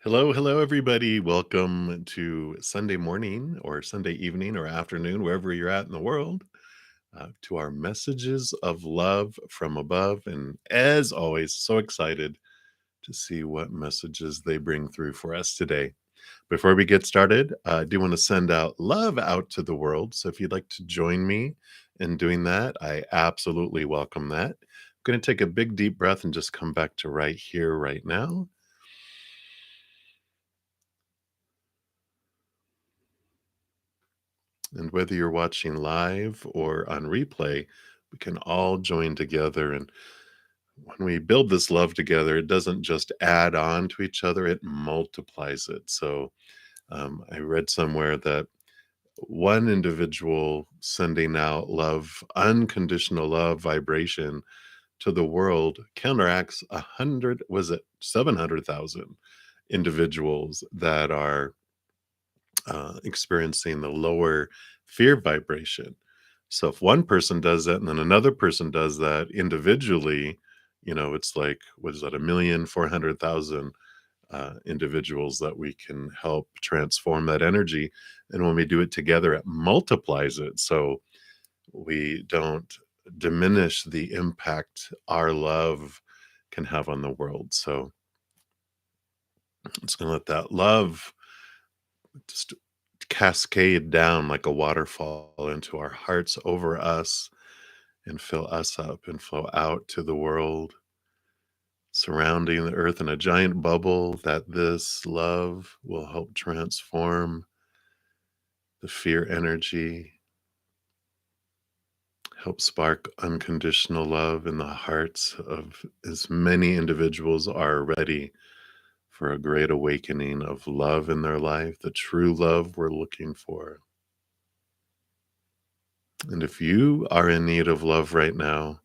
Hello, hello, everybody. Welcome to Sunday morning or Sunday evening or afternoon, wherever you're at in the world, to our messages of love from above. And as always, so excited to see what messages they bring through for us today. Before we get started, I do want to send out love out to the world. So if you'd like to join me in doing that, I absolutely welcome that. I'm going to take a big deep breath and just come back to right here, right now. And whether you're watching live or on replay, we can all join together. And when we build this love together, it doesn't just add on to each other, it multiplies it. So I read somewhere that one individual sending out love, unconditional love vibration to the world counteracts 100, was it 700,000 individuals that are experiencing the lower fear vibration. So if one person does that and then another person does that individually, it's like, what is that, 1,400,000 individuals that we can help transform that energy. And when we do it together, it multiplies it. So we don't diminish the impact our love can have on the world. So it's going to let that love just cascade down like a waterfall into our hearts over us and fill us up and flow out to the world, surrounding the earth in a giant bubble that this love will help transform the fear energy, help spark unconditional love in the hearts of as many individuals are ready for a great awakening of love in their life, the true love we're looking for. And if you are in need of love right now,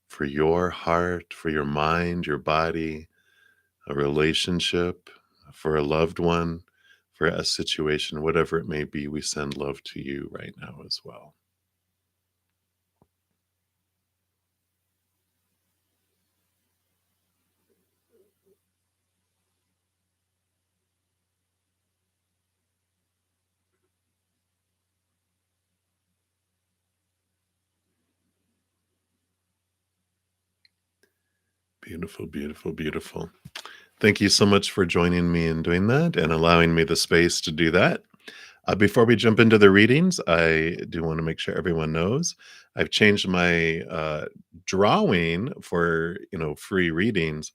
for your heart, for your mind, your body, a relationship, for a loved one, for a situation, whatever it may be, we send love to you right now as well. Beautiful, beautiful, beautiful. Thank you so much for joining me in doing that and allowing me the space to do that. Before we jump into the readings, I do want to make sure everyone knows I've changed my drawing for free readings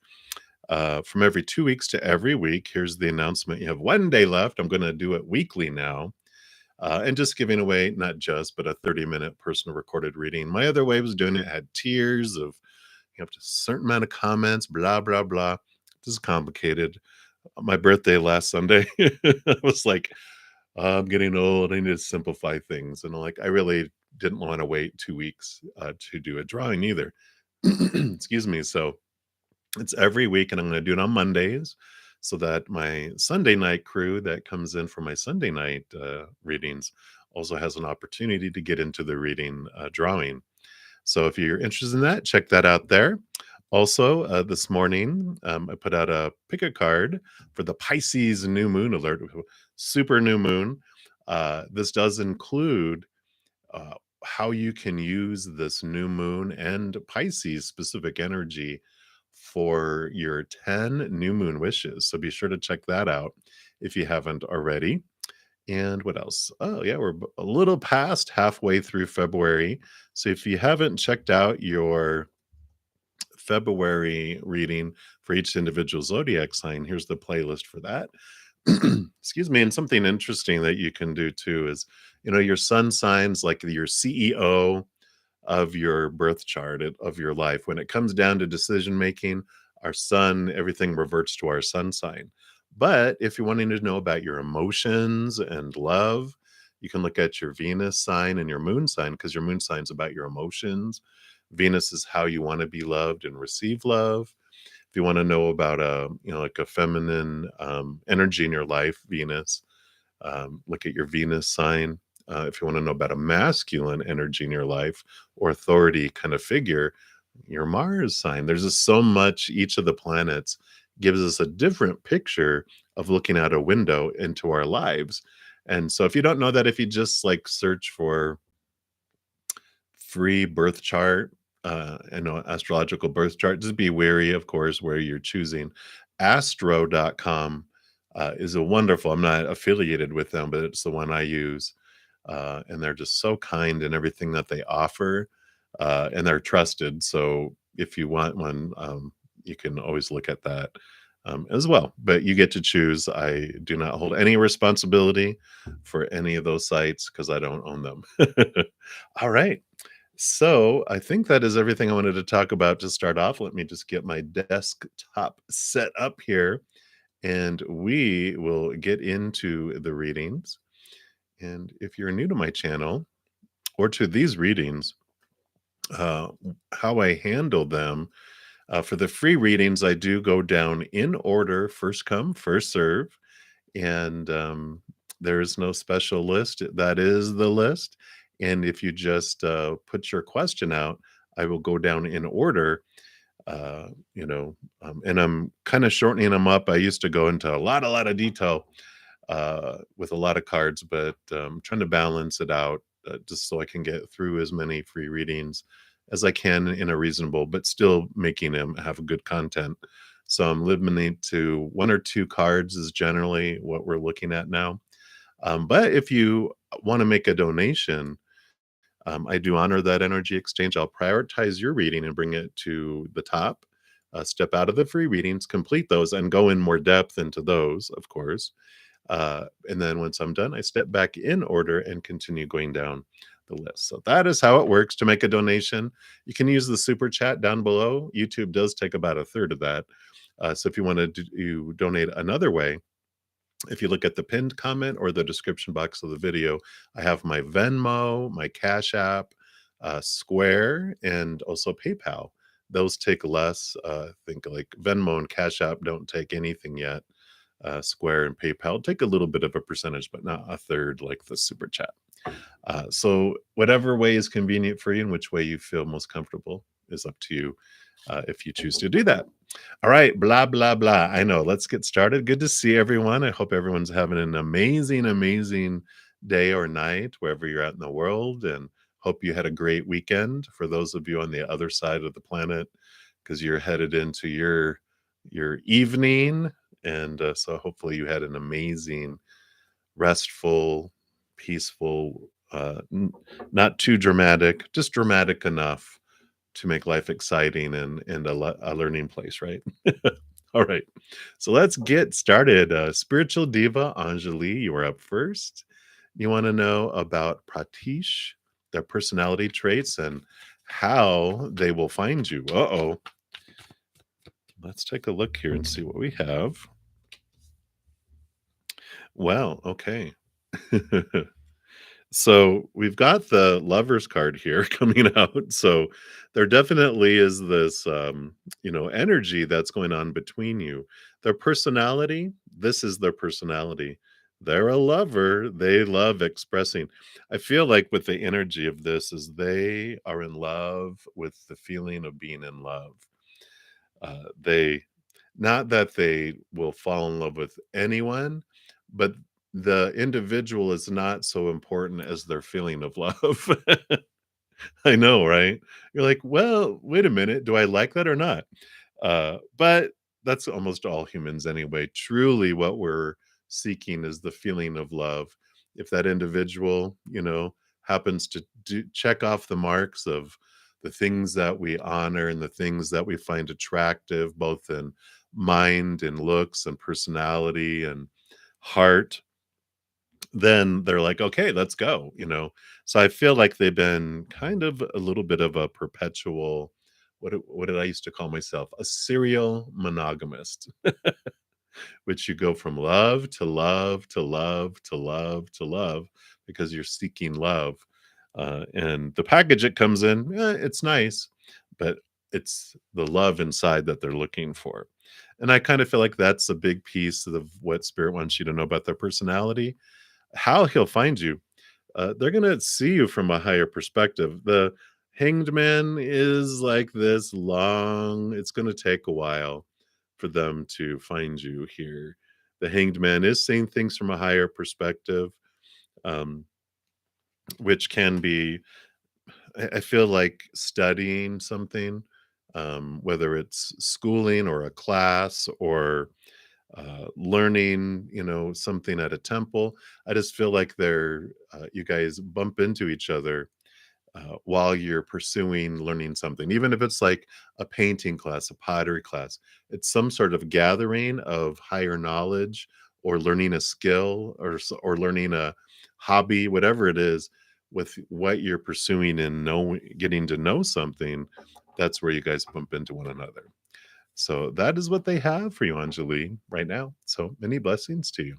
from every 2 weeks to every week. Here's the announcement: you have one day left. I'm going to do it weekly now, and just giving away not just but a 30-minute personal recorded reading. My other way of doing it had tiers of up to a certain amount of comments, blah blah blah. This is complicated. My birthday last Sunday, I was like, I'm getting old. I need to simplify things. And like, I really didn't want to wait 2 weeks to do a drawing either. Excuse me. So it's every week, and I'm going to do it on Mondays so that my Sunday night crew that comes in for my Sunday night readings also has an opportunity to get into the reading drawing. So if you're interested in that, check that out there. Also, this morning, I put out a pick a card for the Pisces new moon alert, super new moon. This does include uh, how you can use this new moon and Pisces specific energy for your 10 new moon wishes. So be sure to check that out if you haven't already. And what else? Oh, yeah, we're a little past halfway through February. So if you haven't checked out your February reading for each individual zodiac sign, here's the playlist for that. Excuse me. And something interesting that you can do too is, your sun signs, like your CEO of your birth chart of your life. When it comes down to decision making, our sun, everything reverts to our sun sign. But if you're wanting to know about your emotions and love, you can look at your Venus sign and your moon sign, because your moon sign is about your emotions. Venus is how you want to be loved and receive love. If you want to know about like a feminine energy in your life, Venus, look at your Venus sign. If you want to know about a masculine energy in your life or authority kind of figure, your Mars sign. There's just so much. Each of the planets gives us a different picture of looking out a window into our lives. And so if you don't know that, if you just like search for free birth chart, astrological birth chart, just be wary, of course, where you're choosing. Astro.com is a wonderful, I'm not affiliated with them, but it's the one I use. And they're just so kind in everything that they offer, and they're trusted. So if you want one, you can always look at that as well. But you get to choose. I do not hold any responsibility for any of those sites because I don't own them. All right. So I think that is everything I wanted to talk about to start off. Let me just get my desktop set up here and we will get into the readings. And if you're new to my channel or to these readings, uh, how I handle them, for the free readings, I do go down in order, first come, first serve. And there is no special list. That is the list. And if you just put your question out, I will go down in order. Uh, and I'm kind of shortening them up. I used to go into a lot of detail with a lot of cards, but trying to balance it out just so I can get through as many free readings as I can in a reasonable, but still making them have good content. So I'm limiting to 1 or 2 cards is generally what we're looking at now. But if you want to make a donation, I do honor that energy exchange. I'll prioritize your reading and bring it to the top. Step out of the free readings, complete those, and go in more depth into those, of course. And then once I'm done, I step back in order and continue going down the list. So that is how it works to make a donation. You can use the super chat down below. YouTube does take about a third of that. So if you want to donate another way, if you look at the pinned comment or the description box of the video, I have my Venmo, my Cash App, Square, and also PayPal. Those take less. I think like Venmo and Cash App don't take anything yet. Square and PayPal take a little bit of a percentage, but not a third like the super chat. So whatever way is convenient for you and which way you feel most comfortable is up to you if you choose to do that. All right, blah, blah, blah. I know. Let's get started. Good to see everyone. I hope everyone's having an amazing day or night wherever you're at in the world, and hope you had a great weekend for those of you on the other side of the planet because you're headed into your evening. And so hopefully you had an amazing, restful, peaceful, not too dramatic, just dramatic enough to make life exciting and a learning place, right? All right. So let's get started. Spiritual diva Anjali, you are up first. You want to know about Pratish, their personality traits, and how they will find you. Uh-oh. Let's take a look here and see what we have. Well, okay. So we've got the lovers card here coming out. So there definitely is this, energy that's going on between you. Their personality, this is their personality. They're a lover. They love expressing. I feel like with the energy of this is they are in love with the feeling of being in love. They not that they will fall in love with anyone, but the individual is not so important as their feeling of love. I know, right? You're like, "Well, wait a minute, do I like that or not?" But that's almost all humans anyway. Truly, what we're seeking is the feeling of love. If that individual, happens to check off the marks of the things that we honor and the things that we find attractive, both in mind and looks and personality and heart, then they're like, "Okay, let's go." So I feel like they've been kind of a little bit of a perpetual, what did I used to call myself? A serial monogamist, which you go from love to love to love to love to love because you're seeking love. And the package it comes in, it's nice, but it's the love inside that they're looking for. And I kind of feel like that's a big piece of what spirit wants you to know about their personality, how he'll find you. They're gonna see you from a higher perspective. The Hanged Man is like this long. It's gonna take a while for them to find you here. The Hanged Man is seeing things from a higher perspective, um, which can be, I feel like studying something, whether it's schooling or a class or learning, something at a temple. I just feel like you guys bump into each other while you're pursuing learning something, even if it's like a painting class, a pottery class. It's some sort of gathering of higher knowledge or learning a skill or learning a hobby, whatever it is, with what you're pursuing and getting to know something. That's where you guys bump into one another. So that is what they have for you, Anjali, right now. So many blessings to you.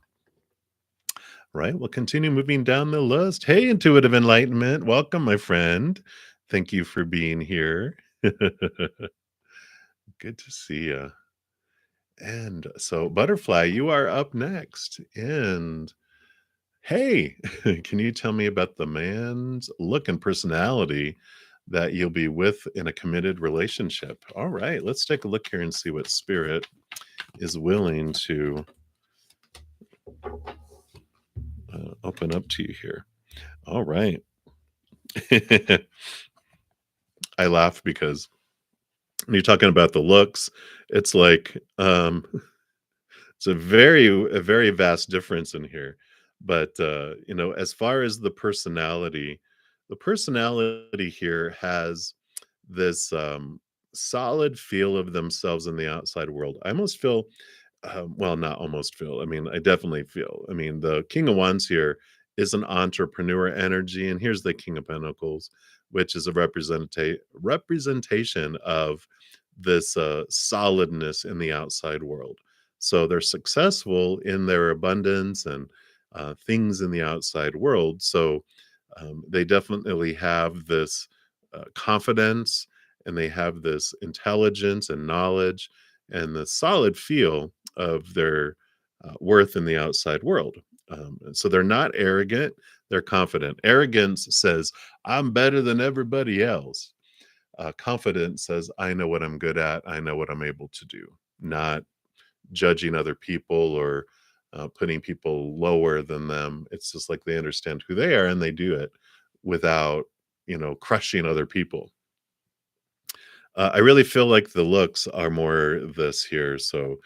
Right. We'll continue moving down the list. Hey, Intuitive Enlightenment. Welcome, my friend. Thank you for being here. Good to see you. And so, Butterfly, you are up next. And hey, can you tell me about the man's look and personality that you'll be with in a committed relationship? All right, let's take a look here and see what spirit is willing to open up to you here. All right. I laugh because when you're talking about the looks, it's like it's a very vast difference in here. But as far as the personality here has this solid feel of themselves in the outside world. I almost feel well, not almost feel. I mean, I definitely feel. I mean, the King of Wands here is an entrepreneur energy, and here's the King of Pentacles, which is a representation of this solidness in the outside world. So they're successful in their abundance and things in the outside world. So they definitely have this confidence, and they have this intelligence and knowledge and the solid feel of their worth in the outside world. And so they're not arrogant, they're confident. Arrogance says, I'm better than everybody else. Confidence says, I know what I'm good at, I know what I'm able to do, not judging other people or putting people lower than them. It's just like they understand who they are and they do it without, crushing other people. I really feel like the looks are more this here. So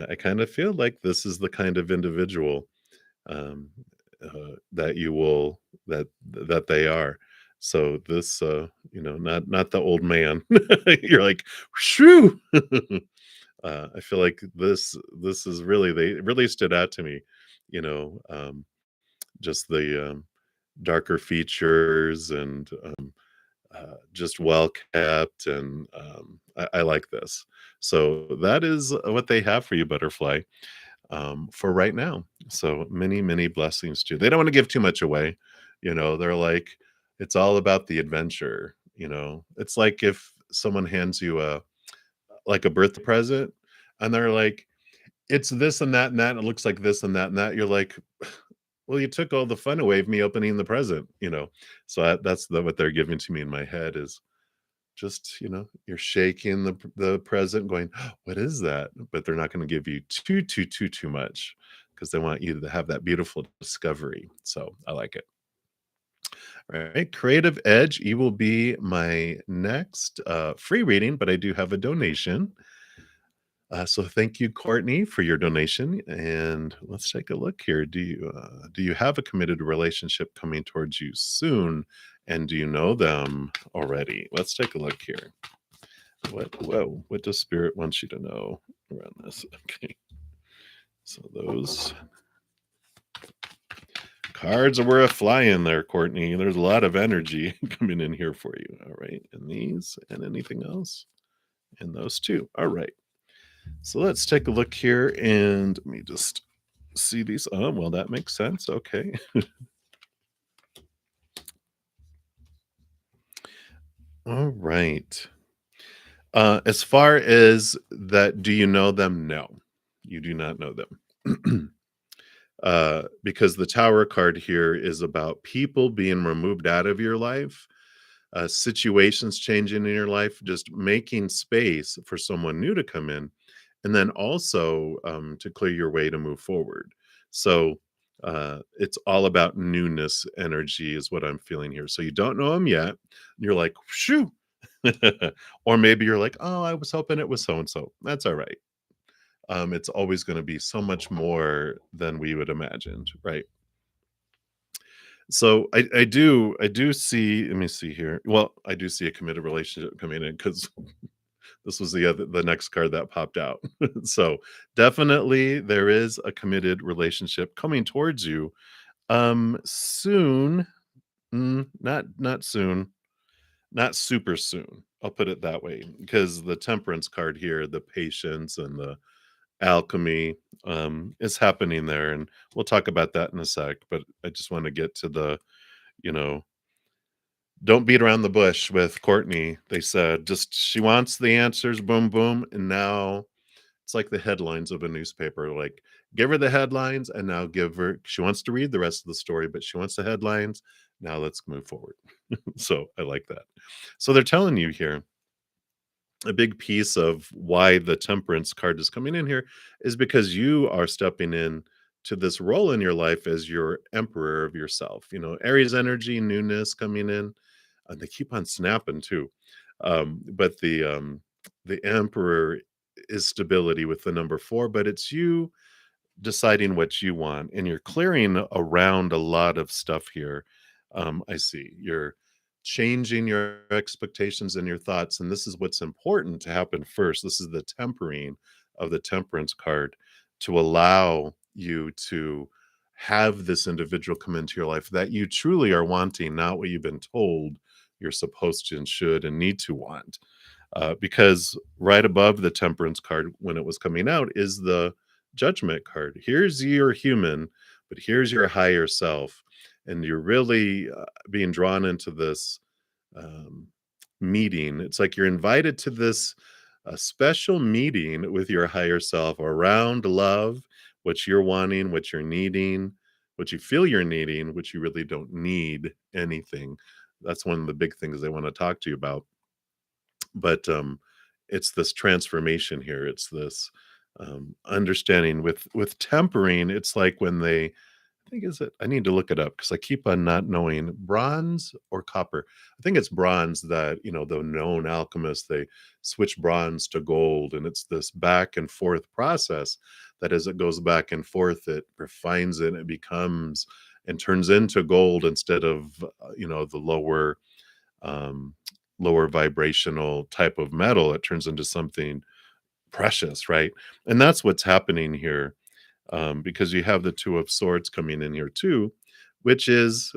I kind of feel like this is the kind of individual um, that you will that they are. So this, not the old man. You're like, shoo. I feel like this is really they really stood out to me. You know, just the darker features and just well kept, and I like this. So that is what they have for you, Butterfly, for right now. So many blessings to you. They don't want to give too much away. They're like, it's all about the adventure. It's like if someone hands you a birthday present, and they're like, it's this and that and that, and it looks like this and that and that. You're like, well, you took all the fun away of me opening the present. So that's what they're giving to me in my head is just, you're shaking the present going, what is that? But they're not going to give you too much because they want you to have that beautiful discovery. So I like it. All right, Creative Edge, you will be my next free reading, but I do have a donation. So thank you, Courtney, for your donation. And let's take a look here. Do you have a committed relationship coming towards you soon? And do you know them already? Let's take a look here. What does Spirit want you to know around this? Okay. So those cards are worth flying there, Courtney. There's a lot of energy coming in here for you. All right. And these and anything else? And those two. All right. So let's take a look here and let me just see these. Oh, well, that makes sense. Okay. All right. As far as that, do you know them? No, you do not know them. Because the Tower card here is about people being removed out of your life, situations changing in your life, just making space for someone new to come in and then also to clear your way to move forward. So it's all about newness energy is what I'm feeling here. So you don't know him yet. You're like, shoo. Or maybe you're like, oh, I was hoping it was so and so. That's all right. It's always going to be so much more than we would imagined, right? So I do see. Let me see here. Well, I do see a committed relationship coming in because this was the next card that popped out. So definitely there is a committed relationship coming towards you. Soon, not soon, not super soon. I'll put it that way because the Temperance card here, the patience and the alchemy is happening there, and we'll talk about that in a sec. But I just want to get to the, you know, don't beat around the bush with Courtney. They said just she wants the answers, boom, boom, and now it's like the headlines of a newspaper. Like, give her the headlines, and now give her. She wants to read the rest of the story, but she wants the headlines. Now let's move forward. So I like that. So they're telling you here a big piece of why the Temperance card is coming in here is because you are stepping in to this role in your life as your emperor of yourself. Aries energy, newness coming in. They keep on snapping too. But the emperor is stability with the number 4, but it's you deciding what you want, and you're clearing around a lot of stuff here. I see you're changing your expectations and your thoughts, and this is what's important to happen first. This is the tempering of the Temperance card to allow you to have this individual come into your life that you truly are wanting, not what you've been told you're supposed to and should and need to want. Because right above the Temperance card, when it was coming out, is the Judgment card. Here's your human, but here's your higher self. And you're really being drawn into this um, meeting. It's like you're invited to this special meeting with your higher self around love, what you're wanting, what you're needing, what you feel you're needing, which you really don't need anything. That's one of the big things they want to talk to you about. But it's this transformation here. It's this understanding with tempering. It's like when they, I think, is it, I need to look it up because I keep on not knowing, bronze or copper. I think it's bronze that, the known alchemists, they switch bronze to gold, and it's this back and forth process that as it goes back and forth, it refines it, and it becomes and turns into gold instead of the um, lower vibrational type of metal. It turns into something precious, right? And that's what's happening here, because you have the Two of Swords coming in here too, which is,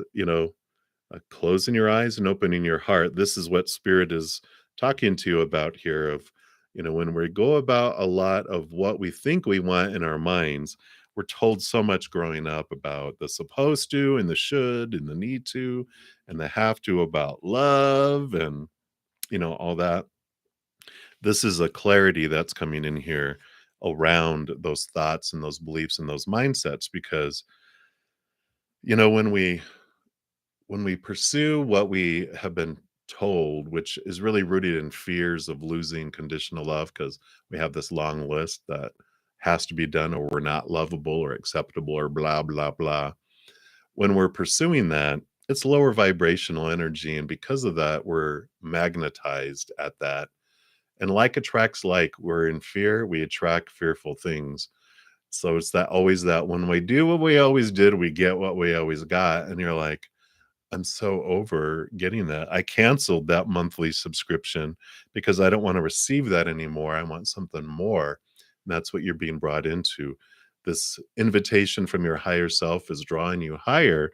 closing your eyes and opening your heart. This is what Spirit is talking to you about here. Of, when we go about a lot of what we think we want in our minds, we're told so much growing up about the supposed to and the should and the need to and the have to about love and, all that. This is a clarity that's coming in here around those thoughts and those beliefs and those mindsets, because when we pursue what we have been told, which is really rooted in fears of losing conditional love, because we have this long list that has to be done or we're not lovable or acceptable or blah blah blah. When we're pursuing that, it's lower vibrational energy, and because of that, we're magnetized at that. And like attracts like. We're in fear, we attract fearful things. So it's that, always that, when we do what we always did, we get what we always got. And you're like, I'm so over getting that. I canceled that monthly subscription because I don't want to receive that anymore. I want something more. And that's what you're being brought into. This invitation from your higher self is drawing you higher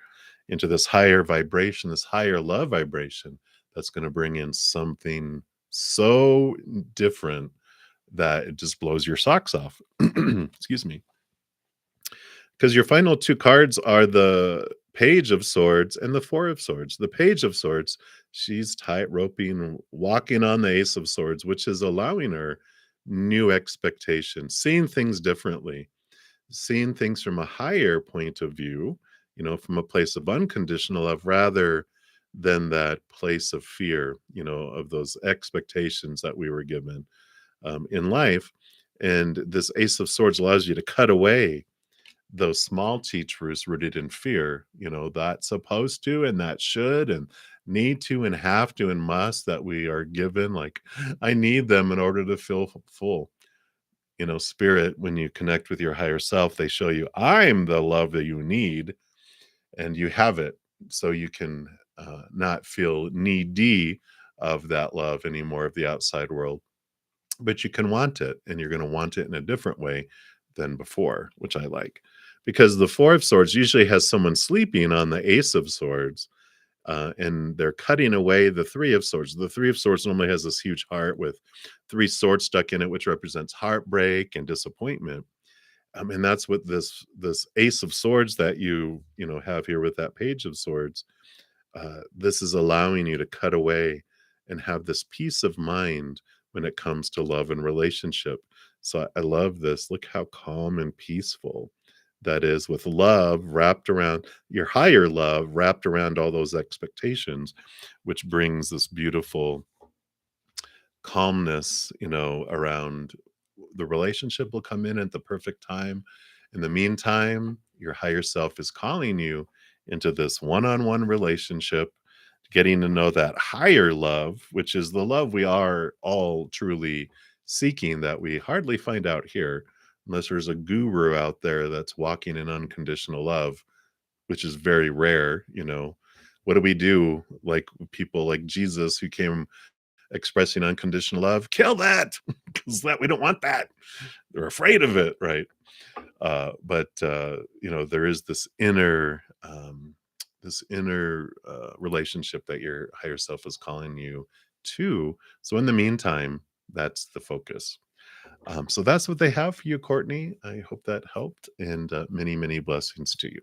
into this higher vibration, this higher love vibration that's going to bring in something so different that it just blows your socks off. Excuse me. Because your final two cards are the Page of Swords and the Four of Swords. The Page of Swords, she's tight roping, walking on the Ace of Swords, which is allowing her new expectations, seeing things differently, seeing things from a higher point of view, from a place of unconditional love rather than that place of fear, of those expectations that we were given in life. And this Ace of Swords allows you to cut away those small teachers rooted in fear, that's supposed to and that should and need to and have to and must that we are given. Like, I need them in order to feel full. Spirit, when you connect with your higher self, they show you, I'm the love that you need, and you have it. So you can not feel needy of that love anymore of the outside world, but you can want it, and you're going to want it in a different way than before, which I like. Because the Four of Swords usually has someone sleeping on the Ace of Swords, and they're cutting away the Three of Swords. The Three of Swords normally has this huge heart with three swords stuck in it, which represents heartbreak and disappointment. And that's what this Ace of Swords that you have here with that Page of Swords. This is allowing you to cut away and have this peace of mind when it comes to love and relationship. So I love this. Look how calm and peaceful that is, with love wrapped around your higher love, wrapped around all those expectations, which brings this beautiful calmness, around the relationship will come in at the perfect time. In the meantime, your higher self is calling you into this one-on-one relationship, getting to know that higher love, which is the love we are all truly seeking, that we hardly find out here, unless there's a guru out there that's walking in unconditional love, which is very rare. What do we do? Like people like Jesus who came expressing unconditional love, kill that, because that we don't want that. They're afraid of it, right? But there is this inner relationship that your higher self is calling you to. So in the meantime, that's the focus. So that's what they have for you, Courtney. I hope that helped, and many, many blessings to you.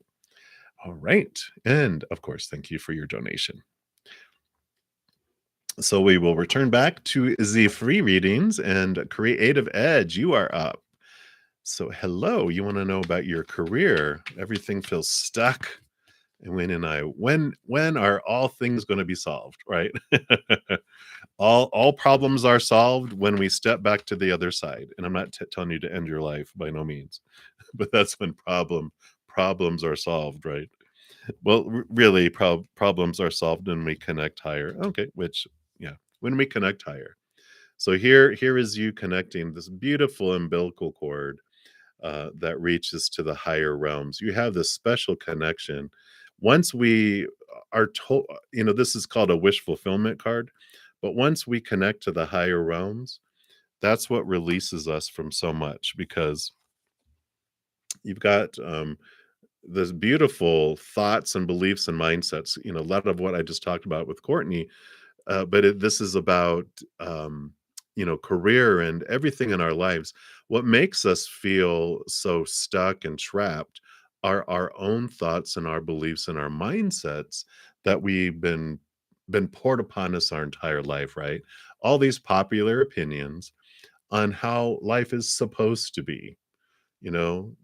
All right. And of course, thank you for your donation. So we will return back to the free readings, and Creative Edge, you are up. So hello, you want to know about your career. Everything feels stuck. And when are all things going to be solved, right? All problems are solved when we step back to the other side. And I'm not telling you to end your life, by no means, but that's when problems are solved, right? Well, really, problems are solved when we connect higher. Okay, yeah, when we connect higher. So here is you connecting this beautiful umbilical cord that reaches to the higher realms. You have this special connection. Once we are told, this is called a wish fulfillment card, but once we connect to the higher realms, that's what releases us from so much, because you've got this beautiful thoughts and beliefs and mindsets. A lot of what I just talked about with Courtney, but this is about career and everything in our lives. What makes us feel so stuck and trapped are our own thoughts and our beliefs and our mindsets that we've been poured upon us our entire life, right? All these popular opinions on how life is supposed to be.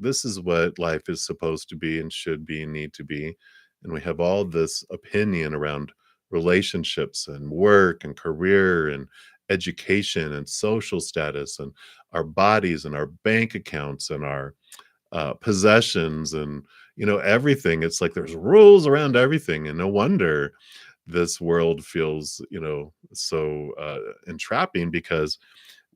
This is what life is supposed to be and should be and need to be. And we have all this opinion around relationships and work and career and education and social status and our bodies and our bank accounts and our possessions and everything. It's like there's rules around everything, and no wonder this world feels so entrapping, because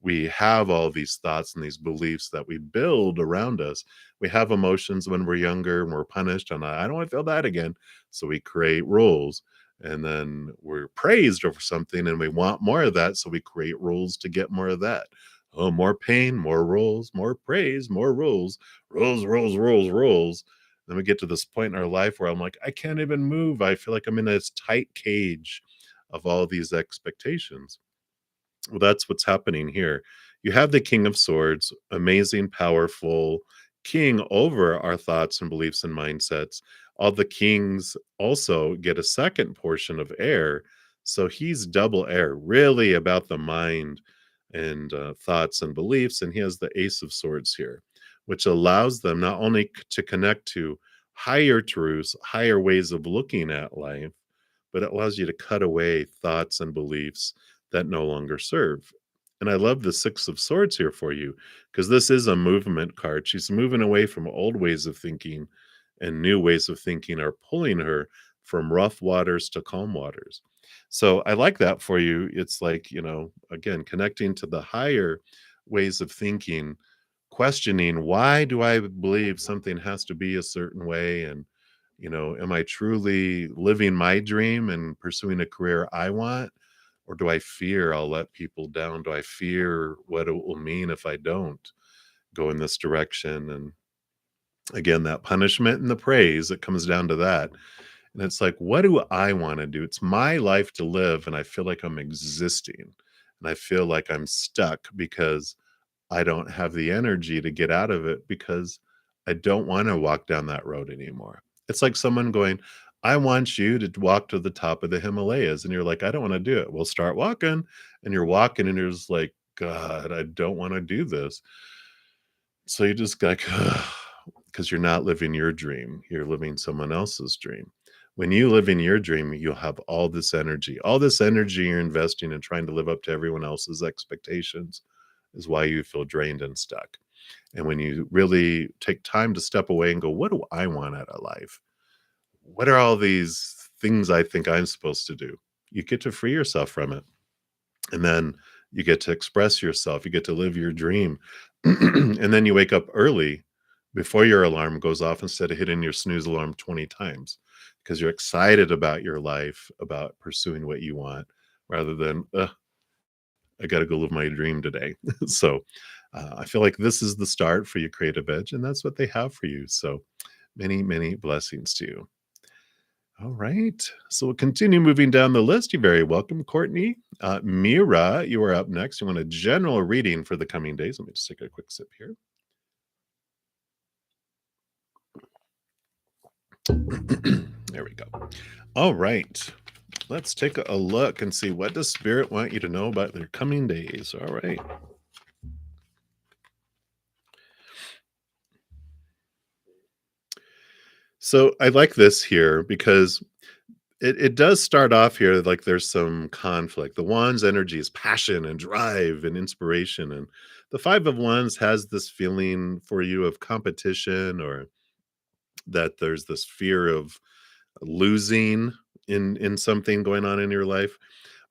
we have all these thoughts and these beliefs that we build around us. We have emotions when we're younger and we're punished, and I don't want to feel that again. So we create rules, and then we're praised over something and we want more of that. So we create rules to get more of that. Oh, more pain, more rules, more praise, more rules, rules, rules, rules, rules. Then we get to this point in our life where I'm like, I can't even move. I feel like I'm in this tight cage of all these expectations. Well, that's what's happening here. You have the King of Swords, amazing, powerful king over our thoughts and beliefs and mindsets. All the kings also get a second portion of air. So he's double air, really about the mind and thoughts and beliefs. And he has the Ace of Swords here, which allows them not only to connect to higher truths, higher ways of looking at life, but it allows you to cut away thoughts and beliefs that no longer serve. And I love the Six of Swords here for you because this is a movement card. She's moving away from old ways of thinking, and new ways of thinking are pulling her from rough waters to calm waters. So I like that for you. It's like, again, connecting to the higher ways of thinking, questioning why do I believe something has to be a certain way? And, am I truly living my dream and pursuing a career I want? Or do I fear I'll let people down? Do I fear what it will mean if I don't go in this direction? And again, that punishment and the praise, it comes down to that. And it's like, what do I want to do? It's my life to live, and I feel like I'm existing. And I feel like I'm stuck because I don't have the energy to get out of it because I don't want to walk down that road anymore. It's like someone going, I want you to walk to the top of the Himalayas. And you're like, I don't want to do it. Well, start walking. And you're walking, and you're just like, God, I don't want to do this. So you just like, because you're not living your dream, you're living someone else's dream. When you live in your dream, you'll have all this energy. All this energy you're investing in trying to live up to everyone else's expectations is why you feel drained and stuck. And when you really take time to step away and go, what do I want out of life? What are all these things I think I'm supposed to do? You get to free yourself from it. And then you get to express yourself. You get to live your dream. And then you wake up early before your alarm goes off instead of hitting your snooze alarm 20 times because you're excited about your life, about pursuing what you want, rather than, I got to go live my dream today. So I feel like this is the start for your creative edge, and that's what they have for you. So many, many blessings to you. All right. So we'll continue moving down the list. You're very welcome, Courtney. Mira, you are up next. You want a general reading for the coming days. Let me just take a quick sip here. There we go. All right. Let's take a look and see what does Spirit want you to know about their coming days. All right. So I like this here because it does start off here like there's some conflict. The Wands energy is passion and drive and inspiration. And the Five of Wands has this feeling for you of competition, or that there's this fear of losing in something going on in your life.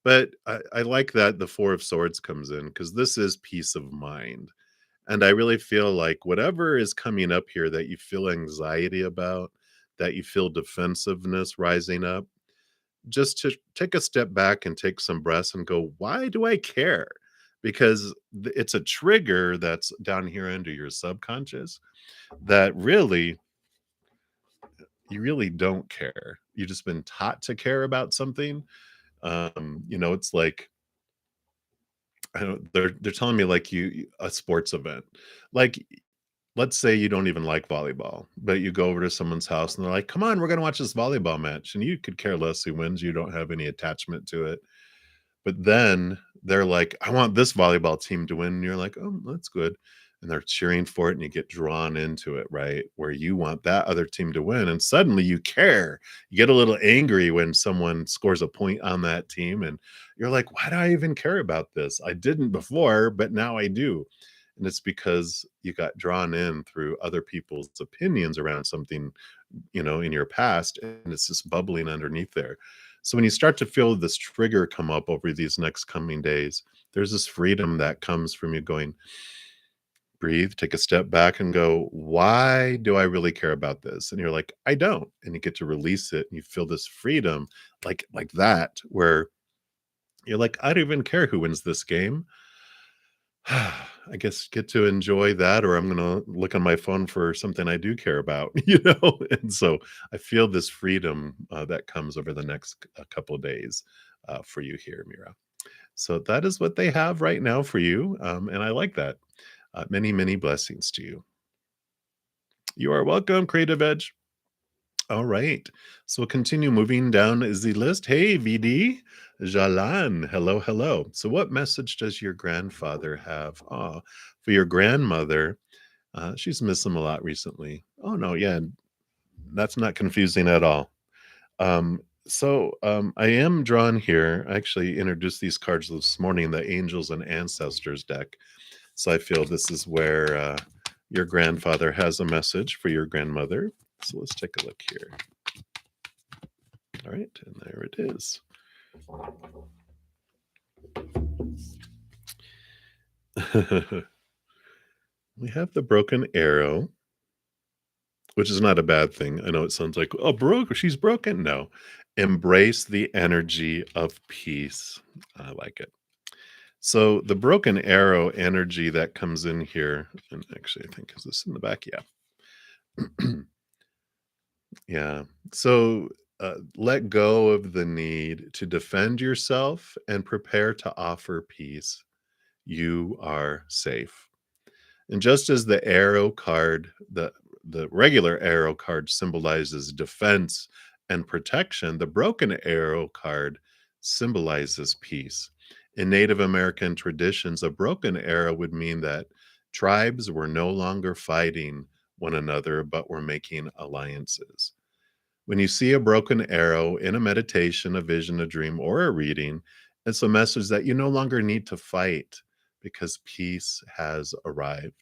But I like that the Four of Swords comes in because this is peace of mind. And I really feel like whatever is coming up here that you feel anxiety about, that you feel defensiveness rising up, just to take a step back and take some breaths and go, why do I care? Because it's a trigger that's down here under your subconscious that really, you really don't care. You've just been taught to care about something. It's like, I don't, they're telling me like a sports event. Like, let's say you don't even like volleyball, but you go over to someone's house and they're like, come on, we're going to watch this volleyball match. And you could care less who wins. You don't have any attachment to it. But then they're like, I want this volleyball team to win. And you're like, oh, that's good. And they're cheering for it and you get drawn into it, right? Where you want that other team to win. And suddenly you care. You get a little angry when someone scores a point on that team. And you're like, why do I even care about this? I didn't before, but now I do. And it's because you got drawn in through other people's opinions around something, in your past, and it's just bubbling underneath there. So when you start to feel this trigger come up over these next coming days, there's this freedom that comes from you going, breathe, take a step back and go, why do I really care about this? And you're like, I don't. And you get to release it and you feel this freedom like that, where you're like, I don't even care who wins this game. I guess get to enjoy that, or I'm gonna look on my phone for something I do care about, And so I feel this freedom that comes over the next couple of days for you here, Mira. So that is what they have right now for you, and I like that. Many, many blessings to you. You are welcome, Creative Edge. All right. So we'll continue moving down the list. Hey, VD, Jalan. Hello, hello. So what message does your grandfather have? For your grandmother, she's missed him a lot recently. Oh, no. Yeah. That's not confusing at all. I am drawn here. I actually introduced these cards this morning, the Angels and Ancestors deck. So I feel this is where your grandfather has a message for your grandmother. So let's take a look here. All right, and there it is. We have the broken arrow, which is not a bad thing. I know it sounds like, oh, broke, she's broken. No, embrace the energy of peace. I like it. So the broken arrow energy that comes in here, and actually, I think is this in the back? Yeah, yeah. So let go of the need to defend yourself and prepare to offer peace. You are safe. And just as the arrow card, the regular arrow card symbolizes defense and protection, the broken arrow card symbolizes peace. In Native American traditions, a broken arrow would mean that tribes were no longer fighting one another, but were making alliances. When you see a broken arrow in a meditation, a vision, a dream, or a reading, it's a message that you no longer need to fight because peace has arrived.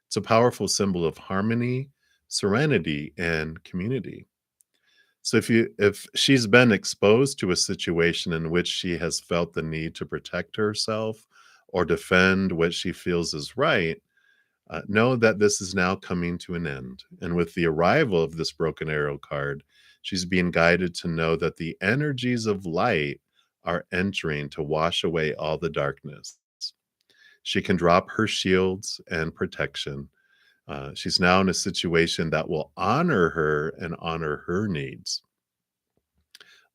It's a powerful symbol of harmony, serenity, and community. So if she's been exposed to a situation in which she has felt the need to protect herself or defend what she feels is right, know that this is now coming to an end. And with the arrival of this broken arrow card, she's being guided to know that the energies of light are entering to wash away all the darkness. She can drop her shields and protection. She's now in a situation that will honor her and honor her needs.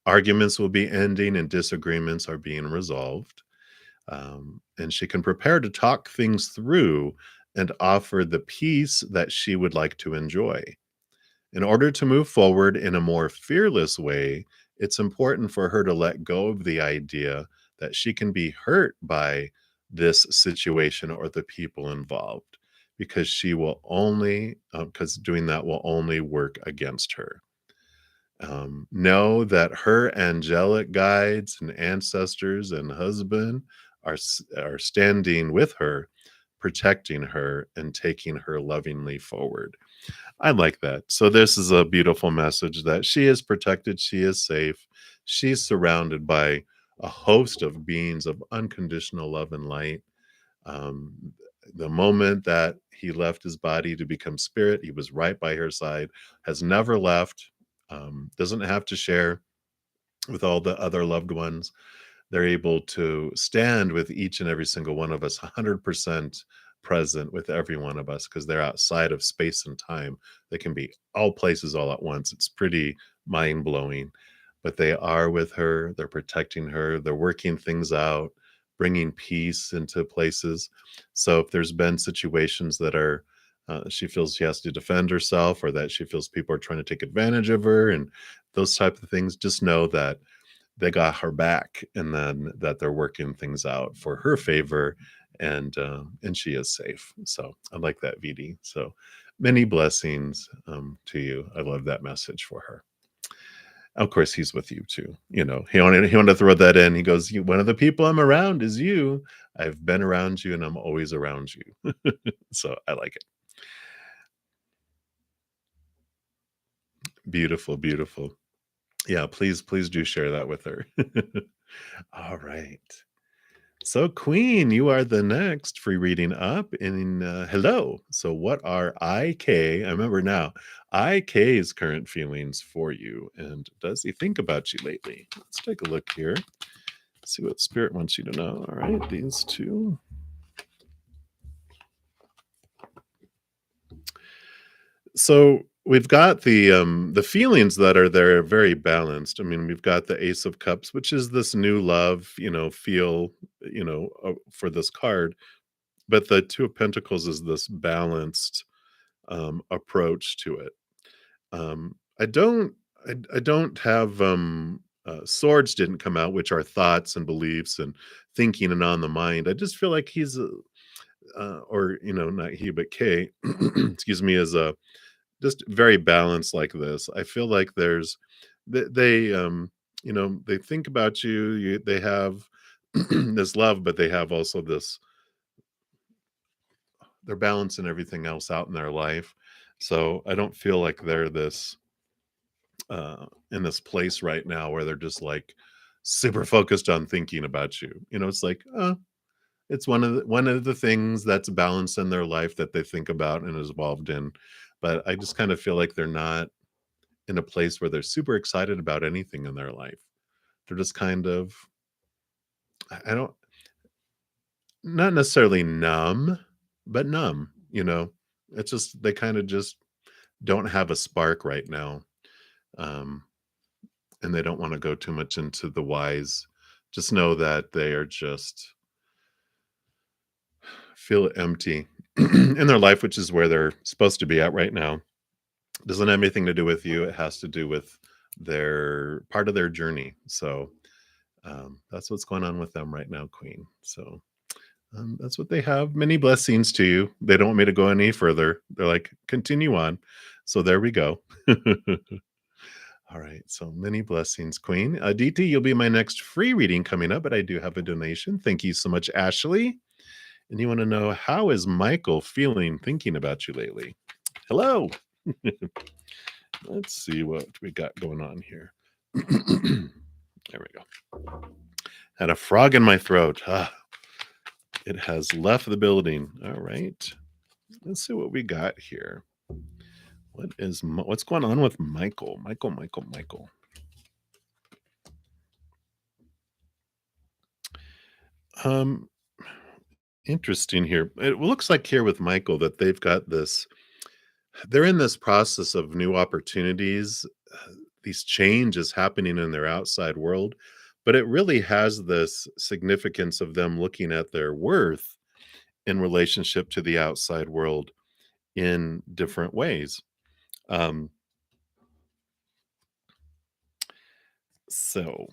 Arguments will be ending and disagreements are being resolved. And she can prepare to talk things through and offer the peace that she would like to enjoy. In order to move forward in a more fearless way, it's important for her to let go of the idea that she can be hurt by this situation or the people involved, because she will only, because doing that will only work against her. Know that her angelic guides and ancestors and husband are standing with her, protecting her, and taking her lovingly forward. I like that. So this is a beautiful message that she is protected, she is safe, she's surrounded by a host of beings of unconditional love and light. Um, the moment that he left his body to become spirit, he was right by her side, has never left, doesn't have to share with all the other loved ones. They're able to stand with each and every single one of us 100% present with every one of us because they're outside of space and time. They can be all places all at once. It's pretty mind blowing, but they are with her. They're protecting her. They're working things out, bringing peace into places. So if there's been situations that are, she feels she has to defend herself or that she feels people are trying to take advantage of her and those type of things, just know that they got her back and then that they're working things out for her favor, and she is safe. So I like that, VD. So many blessings to you. I love that message for her. Of course, he's with you too. You know, he wanted to throw that in. He goes, One of the people I'm around is you. I've been around you and I'm always around you." So I like it. Beautiful, beautiful. Yeah, please do share that with her. All right. So, Queen, you are the next free reading up in hello. So, what are I remember now, IK's current feelings for you? And does he think about you lately? Let's take a look here. See what Spirit wants you to know. All right, these two. So, we've got the feelings that are there are very balanced. I mean, we've got the Ace of Cups, which is this new love, feel, for this card. But the Two of Pentacles is this balanced approach to it. I don't have swords didn't come out, which are thoughts and beliefs and thinking and on the mind. I just feel like he's or not he but K, excuse me, is a just very balanced like this. I feel like there's they they think about you, they have this love, but they have also this they're balancing everything else out in their life. So I don't feel like they're this in this place right now where they're just like super focused on thinking about you. It's like, it's one of the things that's balanced in their life that they think about and is involved in. But I just kind of feel like they're not in a place where they're super excited about anything in their life. They're just kind of, I don't, not necessarily numb, but numb. It's just they kind of just don't have a spark right now. Um, and they don't want to go too much into the whys. Just know that they are just feel empty in their life, which is where they're supposed to be at right now. Doesn't have anything to do with you. It has to do with their part of their journey. So that's what's going on with them right now, Queen. So that's what they have. Many blessings to you. They don't want me to go any further. They're like, continue on. So there we go. All right. So many blessings, Queen. Aditi, you'll be my next free reading coming up, but I do have a donation. Thank you so much, Ashley. And you want to know, how is Michael feeling thinking about you lately? Hello. Let's see what we got going on here. There we go. Had a frog in my throat. It has left the building. All right. Let's see what we got here. What's going on with Michael? Michael. Um, Interesting here. It looks like here with Michael that they're in this process of new opportunities, these changes happening in their outside world, but it really has this significance of them looking at their worth in relationship to the outside world in different ways. Um, so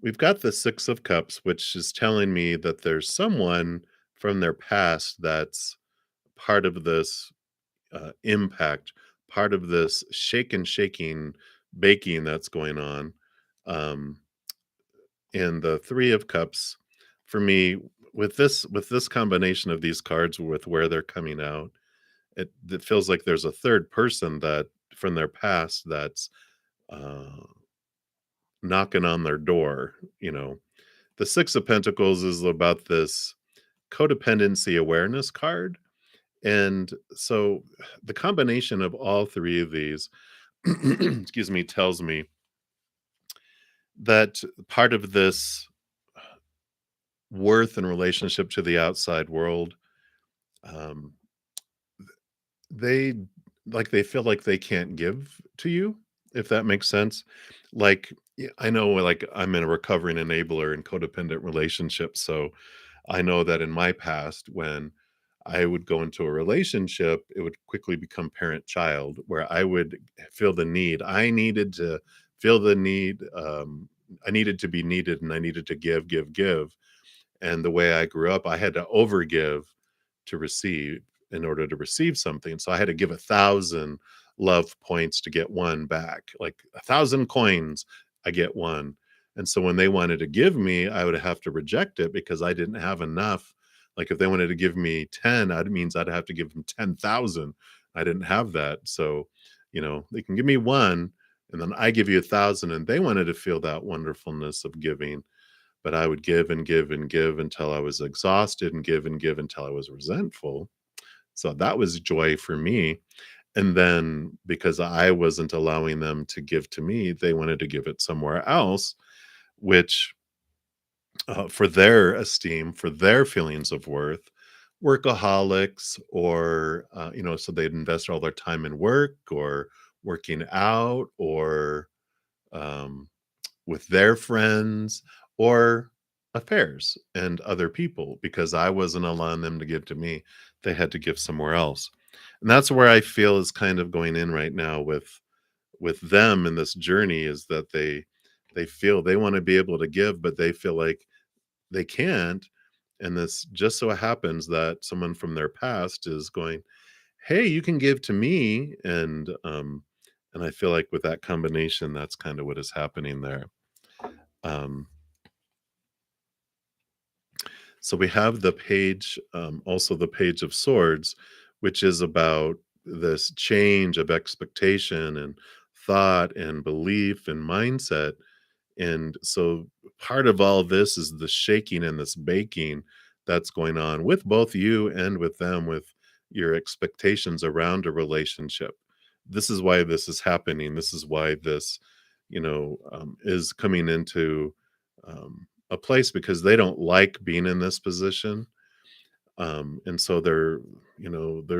we've got the Six of Cups, which is telling me that there's someone from their past that's part of this impact, part of this shaking, baking that's going on. Um, and the Three of Cups, for me, with this combination of these cards, with where they're coming out, it feels like there's a third person that from their past that's uh, knocking on their door. The Six of Pentacles is about this codependency awareness card. And so the combination of all three of these, excuse me, tells me that part of this worth in relationship to the outside world, um, they they feel like they can't give to you, if that makes sense. Like, I know, like, I'm in a recovering enabler and codependent relationship, so I know that in my past, when I would go into a relationship, it would quickly become parent child, where I would feel the need. I needed to feel the need. I needed to be needed, and I needed to give. And the way I grew up, I had to overgive to receive in order to receive something. So I had to give 1,000 love points to get one back, like 1,000 coins, I get one. And so when they wanted to give me, I would have to reject it because I didn't have enough. Like if they wanted to give me 10, that means I'd have to give them 10,000. I didn't have that. So, they can give me one and then I give you 1,000, and they wanted to feel that wonderfulness of giving, but I would give and give and give until I was exhausted, and give until I was resentful. So that was joy for me. And then because I wasn't allowing them to give to me, they wanted to give it somewhere else, which for their esteem, for their feelings of worth, workaholics, or, so they'd invest all their time in work or working out or um, with their friends or affairs and other people, because I wasn't allowing them to give to me. They had to give somewhere else. And that's where I feel is kind of going in right now with them in this journey, is that they feel they want to be able to give, but they feel like they can't. And this just so happens that someone from their past is going, hey, you can give to me. And I feel like with that combination, that's kind of what is happening there. Um, so we have the page, also the Page of Swords, which is about this change of expectation and thought and belief and mindset. And so part of all this is the shaking and this baking that's going on with both you and with them, with your expectations around a relationship. This is why this is happening. This is why this, is coming into a place, because they don't like being in this position. And so there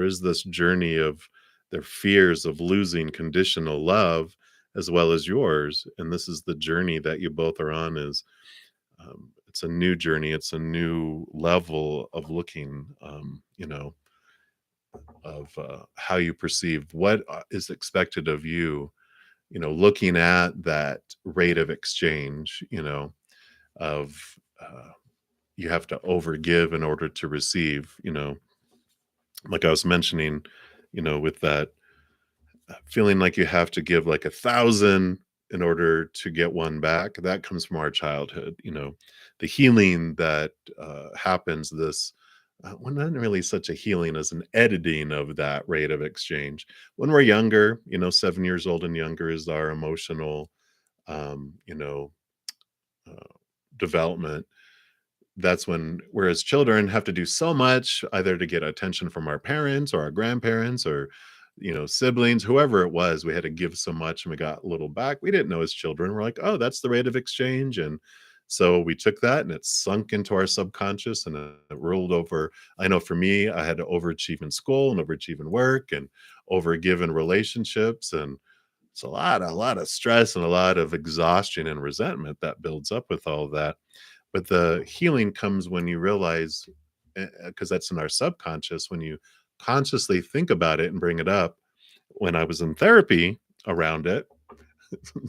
is this journey of their fears of losing conditional love as well as yours. And this is the journey that you both are on. Is It's a new journey. It's a new level of looking, of how you perceive what is expected of you, looking at that rate of exchange, of uh, you have to overgive in order to receive, like I was mentioning, with that feeling like you have to give like 1,000 in order to get one back. That comes from our childhood. The healing that happens, this well, not really such a healing as an editing of that rate of exchange. When we're younger, 7 years old and younger is our emotional um, you know uh, development. That's when, whereas children have to do so much either to get attention from our parents or our grandparents or siblings, whoever it was, we had to give so much and we got a little back. We didn't know as children. We're like, oh, that's the rate of exchange. And so we took that and it sunk into our subconscious and it rolled over. I know for me, I had to overachieve in school and overachieve in work and overgive in relationships. And it's a lot of stress and a lot of exhaustion and resentment that builds up with all of that. But the healing comes when you realize, because that's in our subconscious, when you consciously think about it and bring it up. When I was in therapy around it,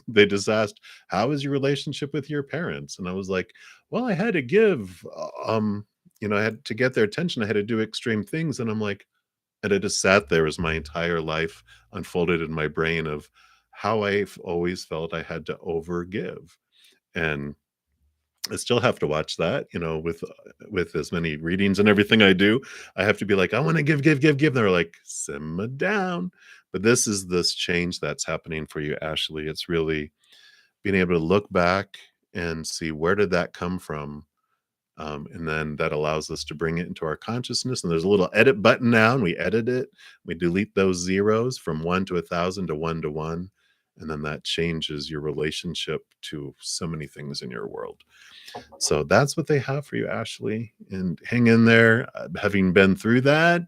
they just asked, "How is your relationship with your parents?" And I was like, "Well, I had to give, I had to get their attention. I had to do extreme things." And I'm like, and it just sat there as my entire life unfolded in my brain of how I've always felt I had to overgive. And I still have to watch that, with as many readings and everything I do. I have to be like, "I wanna give, give, give, give." They're like, "Simmer down." But this change that's happening for you, Ashley. It's really being able to look back and see where did that come from, and then that allows us to bring it into our consciousness, and there's a little edit button now, and we edit it. We delete those zeros from 1 to 1,000 to 1 to 1, and then that changes your relationship to so many things in your world. So that's what they have for you, Ashley, and hang in there. Having been through that,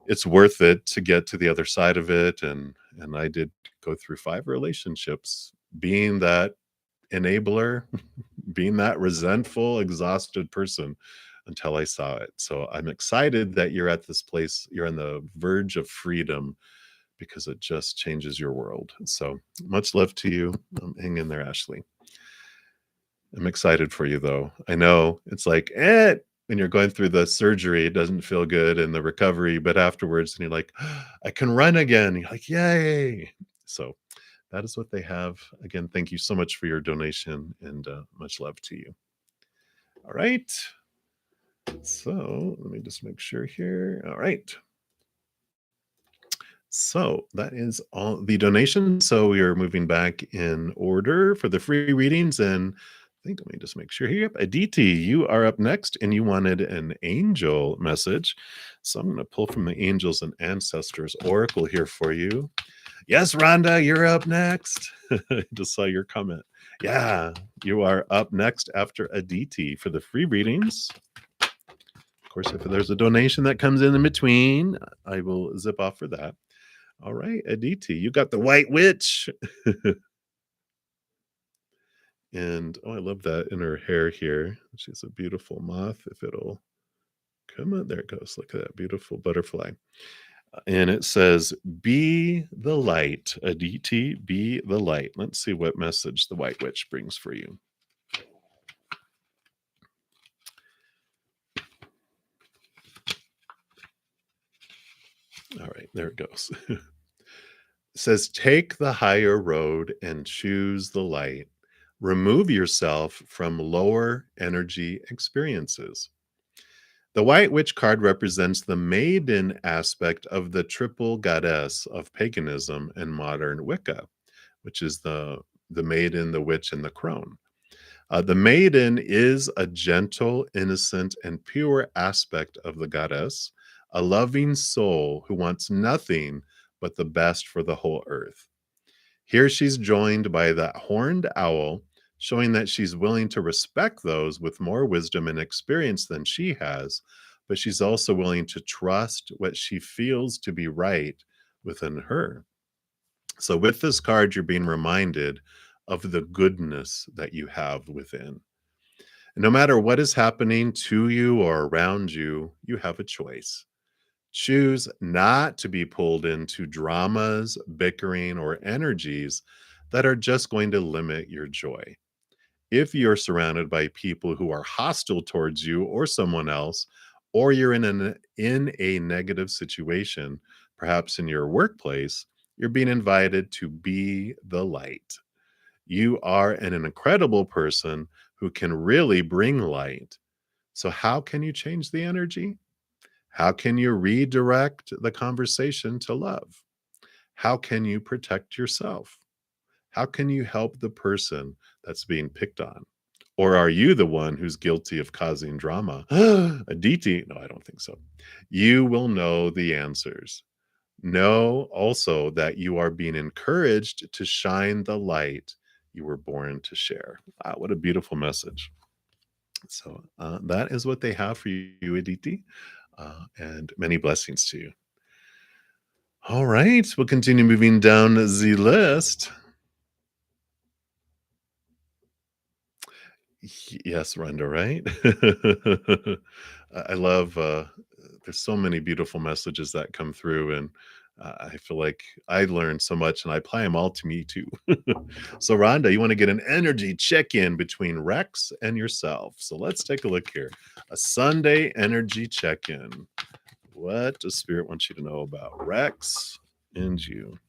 it's worth it to get to the other side of it, and I did go through 5 relationships, being that enabler, being that resentful, exhausted person until I saw it. So I'm excited that you're at this place, you're on the verge of freedom because it just changes your world. So much love to you. Hang in there, Ashley. I'm excited for you though. I know it's like, when you're going through the surgery, it doesn't feel good and the recovery, but afterwards, and you're like, I can run again. You're like, yay. So that is what they have. Again, thank you so much for your donation and much love to you. All right. So let me just make sure here. All right. So that is all the donation. So we are moving back in order for the free readings. And I think, let me just make sure here. Yep, Aditi, you are up next and you wanted an angel message. So I'm going to pull from the Angels and Ancestors Oracle here for you. Yes, Rhonda, you're up next. I just saw your comment. Yeah, you are up next after Aditi for the free readings. Of course, if there's a donation that comes in between, I will zip off for that. All right, Aditi, you got the White Witch. And oh, I love that in her hair here. She's a beautiful moth. If it'll come on, there it goes. Look at that beautiful butterfly. And it says, "Be the light, Aditi, be the light." Let's see what message the White Witch brings for you. All right, there it goes. says, take the higher road and choose the light. Remove yourself from lower energy experiences. The White Witch card represents the maiden aspect of the triple goddess of paganism and modern Wicca, which is the maiden, the witch, and the crone. The maiden is a gentle, innocent, and pure aspect of the goddess, a loving soul who wants nothing but the best for the whole earth. Here she's joined by the horned owl, showing that she's willing to respect those with more wisdom and experience than she has, but she's also willing to trust what she feels to be right within her. So, with this card, you're being reminded of the goodness that you have within. And no matter what is happening to you or around you, you have a choice. Choose not to be pulled into dramas, bickering, or energies that are just going to limit your joy. If you're surrounded by people who are hostile towards you or someone else, or you're in a negative situation, perhaps in your workplace, you're being invited to be the light. You are an incredible person who can really bring light. So, how can you change the energy? How can you redirect the conversation to love? How can you protect yourself? How can you help the person that's being picked on? Or are you the one who's guilty of causing drama? Aditi, no, I don't think so. You will know the answers. Know also that you are being encouraged to shine the light you were born to share. Wow, what a beautiful message. So that is what they have for you, Aditi, and many blessings to you. All right, we'll continue moving down the list. Yes, Rhonda, right? I love, there's so many beautiful messages that come through, and I feel like I learned so much and I apply them all to me too. So, Rhonda, you want to get an energy check in between Rex and yourself. So, let's take a look here. A Sunday energy check in. What does Spirit want you to know about Rex and you?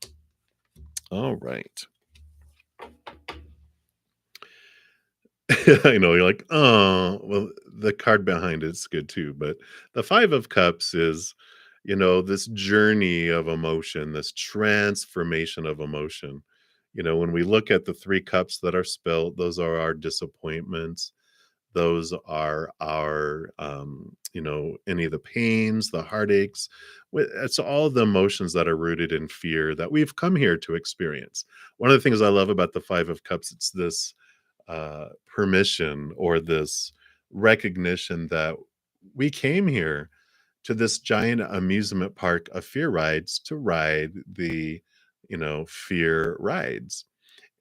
All right. I know, you're like, "Oh," well, the card behind it's good too, but the 5 of Cups is, this journey of emotion, this transformation of emotion. When we look at the 3 cups that are spilled, those are our disappointments. Those are our, any of the pains, the heartaches. It's all the emotions that are rooted in fear that we've come here to experience. One of the things I love about the 5 of Cups, it's this permission or this recognition that we came here to this giant amusement park of fear rides to ride the fear rides.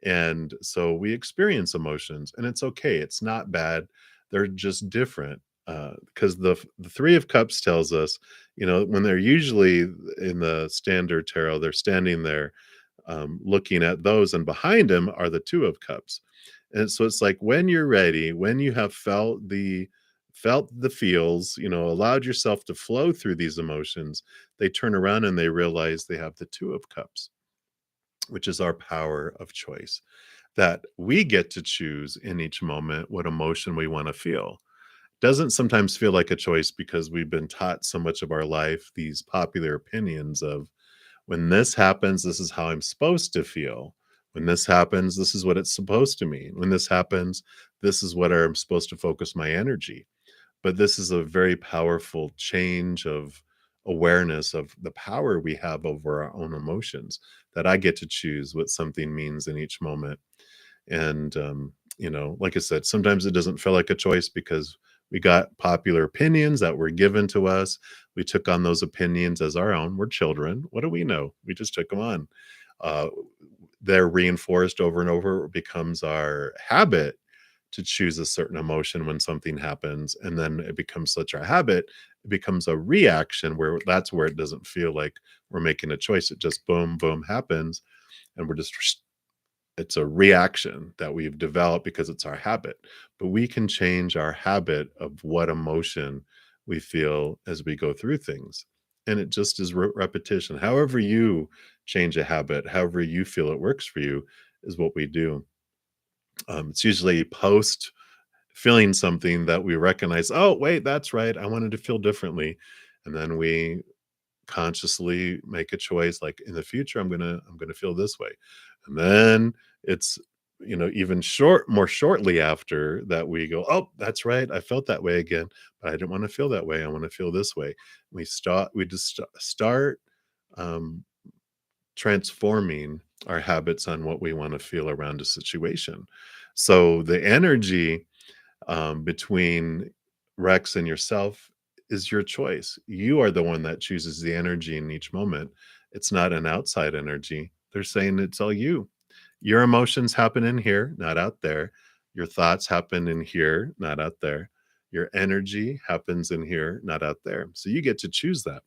And so we experience emotions and it's okay, it's not bad, they're just different. Because the 3 of Cups tells us, when they're usually in the standard tarot, they're standing there looking at those, and behind him are the 2 of Cups. And so it's like when you're ready, when you have felt the feels, allowed yourself to flow through these emotions, they turn around and they realize they have the 2 of Cups, which is our power of choice. That we get to choose in each moment what emotion we want to feel. Doesn't sometimes feel like a choice because we've been taught so much of our life these popular opinions of, when this happens, this is how I'm supposed to feel. When this happens, this is what it's supposed to mean. When this happens, this is what I'm supposed to focus my energy. But this is a very powerful change of awareness of the power we have over our own emotions, that I get to choose what something means in each moment. And, like I said, sometimes it doesn't feel like a choice because we got popular opinions that were given to us. We took on those opinions as our own. We're children. What do we know? We just took them on. Uh, they're reinforced over and over. It becomes our habit to choose a certain emotion when something happens. And then it becomes such a habit, it becomes a reaction where that's where it doesn't feel like we're making a choice. It just boom, boom happens. And we're just it's a reaction that we've developed because it's our habit. But we can change our habit of what emotion we feel as we go through things. and it just is repetition. However you change a habit, however you feel it works for you, is what we do. It's usually post feeling something that we recognize, oh wait, that's right, I wanted to feel differently, and then we consciously make a choice, like, in the future I'm gonna feel this way. And then it's, even more shortly after that, we go, oh, that's right, I felt that way again, but I didn't want to feel that way, I want to feel this way. We just start um, transforming our habits on what we want to feel around a situation. So the energy between Rex and yourself is your choice. You are the one that chooses the energy in each moment. It's not an outside energy. They're saying it's all you. Your emotions happen in here, not out there. Your thoughts happen in here, not out there. Your energy happens in here, not out there. So you get to choose that.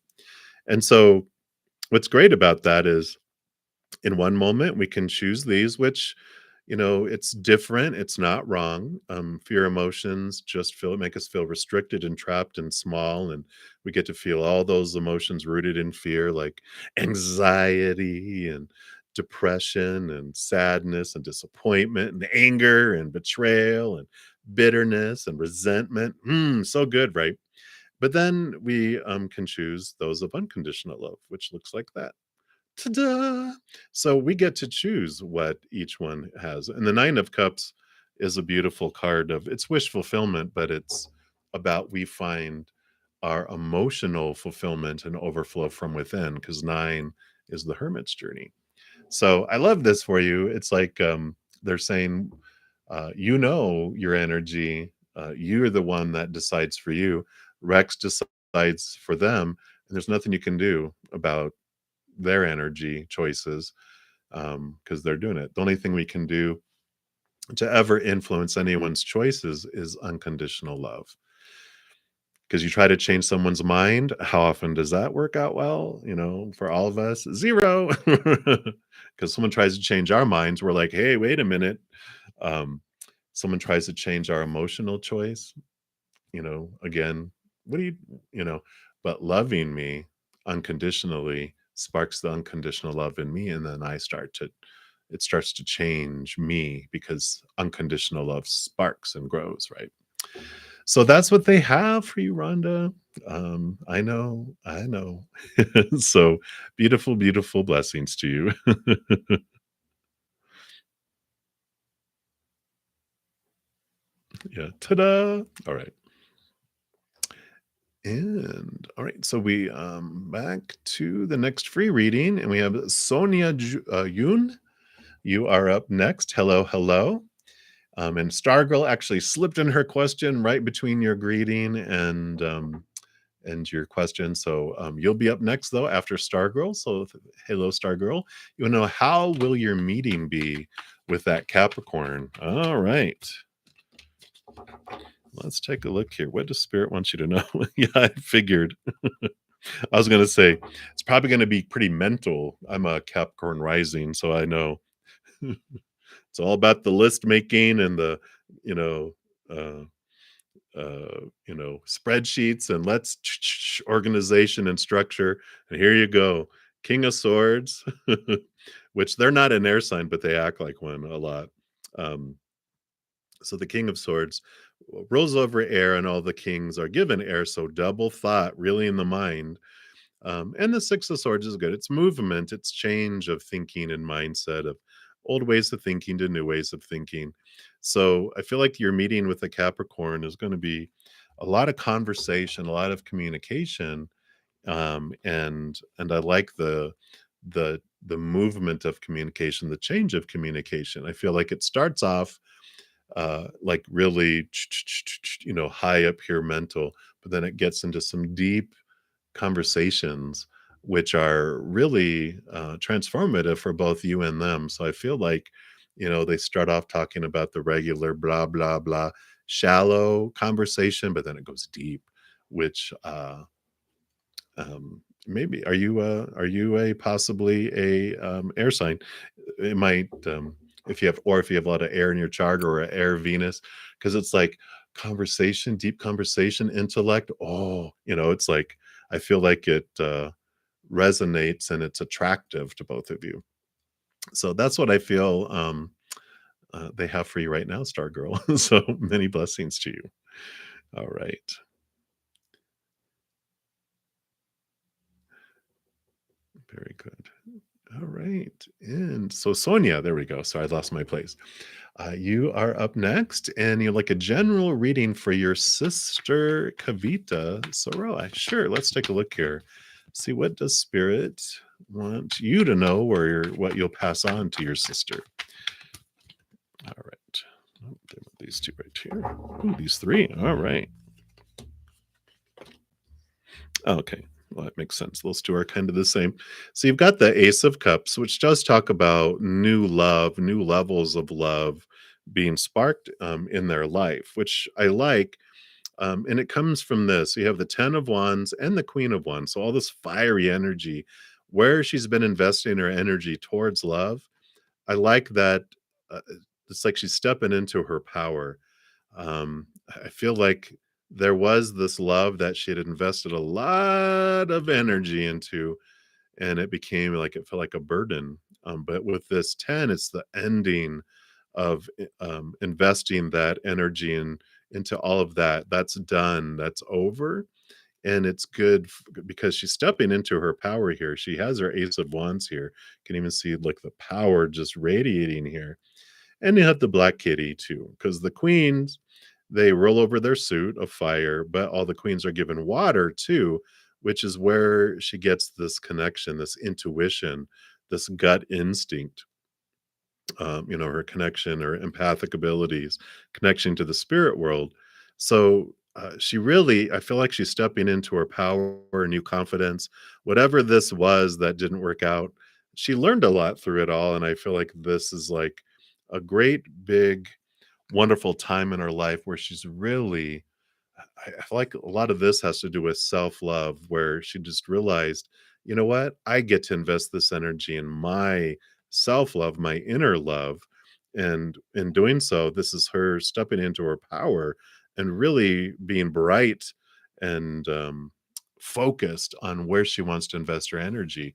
And so what's great about that is in one moment we can choose these, which, it's different, it's not wrong. Fear emotions just feel make us feel restricted and trapped and small, and we get to feel all those emotions rooted in fear, like anxiety and depression and sadness and disappointment and anger and betrayal and bitterness and resentment. So good, right? But then we can choose those of unconditional love, which looks like that. Ta-da! So we get to choose what each one has. And the Nine of Cups is a beautiful card of it's wish fulfillment, but it's about we find our emotional fulfillment and overflow from within, because nine is the hermit's journey. So I love this for you. It's like they're saying, your energy, you're the one that decides for you. Rex decides for them, and there's nothing you can do about their energy choices because they're doing it. The only thing we can do to ever influence anyone's choices is unconditional love. Because you try to change someone's mind, how often does that work out well? For all of us, zero. Because someone tries to change our minds, we're like, hey, wait a minute. Um, Someone tries to change our emotional choice, again, what do you know, but loving me unconditionally sparks the unconditional love in me. And then it starts to change me because unconditional love sparks and grows, right? So that's what they have for you, Rhonda. I know. So beautiful, beautiful blessings to you. Yeah. Ta-da. All right. And all right, so we back to the next free reading, and we have Sonia Yoon. You are up next. Hello, hello. And Stargirl actually slipped in her question right between your greeting and your question. So you'll be up next though after Stargirl. So hello, Stargirl. You want to know how will your meeting be with that Capricorn? All right. Let's take a look here. What does Spirit want you to know? Yeah, I figured. I was going to say it's probably going to be pretty mental. I'm a Capricorn rising, so I know it's all about the list making and the, you know, uh, spreadsheets and let's organization and structure. And here you go, King of Swords, which they're not an air sign, but they act like one a lot. Um, so the King of Swords rules over air, and all the kings are given air. So double thought, really in the mind. And the Six of Swords is good. It's movement, it's change of thinking and mindset of old ways of thinking to new ways of thinking. So I feel like your meeting with the Capricorn is going to be a lot of conversation, a lot of communication, and I like the movement of communication, the change of communication. I feel like it starts off like really high up here mental, but then it gets into some deep conversations which are really transformative for both you and them. So I feel like, they start off talking about the regular blah, blah, blah, shallow conversation, but then it goes deep, which maybe are you a possibly a air sign? It might if you have a lot of air in your chart or a air Venus, because it's like conversation, deep conversation, intellect. Oh, it's like I feel like it resonates and it's attractive to both of you. So that's what I feel they have for you right now, Star Girl. So many blessings to you. All right. Very good. All right. And so, Sonia, there we go. Sorry, I lost my place. You are up next, and you're like a general reading for your sister Kavita Soroi. Sure, let's take a look here. See, what does Spirit want you to know, or what you'll pass on to your sister? All right. Oh, there were these two right here. Ooh, these three. All right. Okay. Well, that makes sense. Those two are kind of the same. So you've got the Ace of Cups, which does talk about new love, new levels of love being sparked in their life, which I like. And it comes from this. You have the 10 of Wands and the Queen of Wands. So all this fiery energy, where she's been investing her energy towards love. I like that. Uh, it's like she's stepping into her power. I feel like there was this love that she had invested a lot of energy into, and it became like it felt like a burden. But with this 10, it's the ending of investing that energy into all of that. That's done, that's over. And it's good because she's stepping into her power here. She has her Ace of Wands here. You can even see like the power just radiating here. And you have the Black Kitty too, because the queens, they roll over their suit of fire, but all the queens are given water too, which is where she gets this connection, this intuition, this gut instinct, her connection, her empathic abilities, connection to the spirit world. So she really, I feel like she's stepping into her power, new confidence. Whatever this was that didn't work out, she learned a lot through it all. And I feel like this is like a great, big, wonderful time in her life where she's really I feel like a lot of this has to do with self-love, where she just realized, you know what? I get to invest this energy in my self-love, my inner love. And in doing so, this is her stepping into her power and really being bright and focused on where she wants to invest her energy.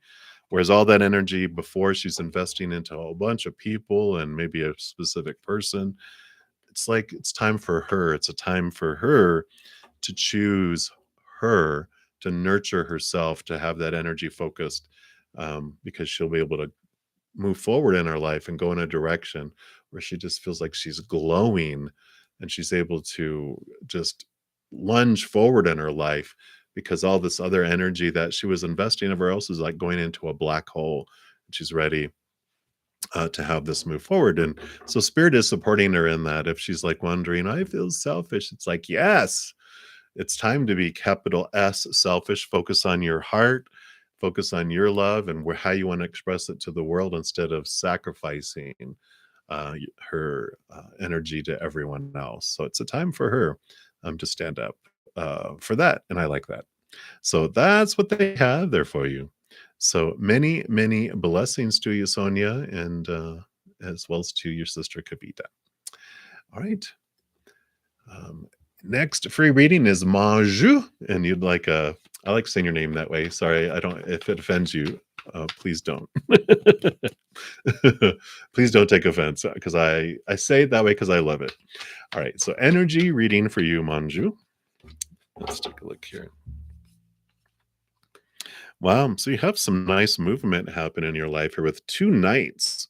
Whereas all that energy before, she's investing into a whole bunch of people and maybe a specific person. It's like it's time for her. It's a time for her to choose her, to nurture herself, to have that energy focused, because she'll be able to move forward in her life and go in a direction where she just feels like she's glowing and she's able to just lunge forward in her life because all this other energy that she was investing everywhere else is like going into a black hole. And she's ready to have this move forward. And so spirit is supporting her in that. If she's like wondering, I feel selfish, it's like, yes, it's time to be capital S selfish. Focus on your heart, focus on your love and how you want to express it to the world instead of sacrificing her energy to everyone else. So it's a time for her to stand up for that. And I like that. So that's what they have there for you. So many, many blessings to you, Sonia, and as well as to your sister Kavita. All right. Um, Next free reading is Manju, and you'd like I like saying your name that way. Sorry, I don't. If it offends you, please don't. Please don't take offense because I say it that way because I love it. All right, so energy reading for you, Manju. Let's take a look here. Wow, so you have some nice movement happen in your life here with two knights.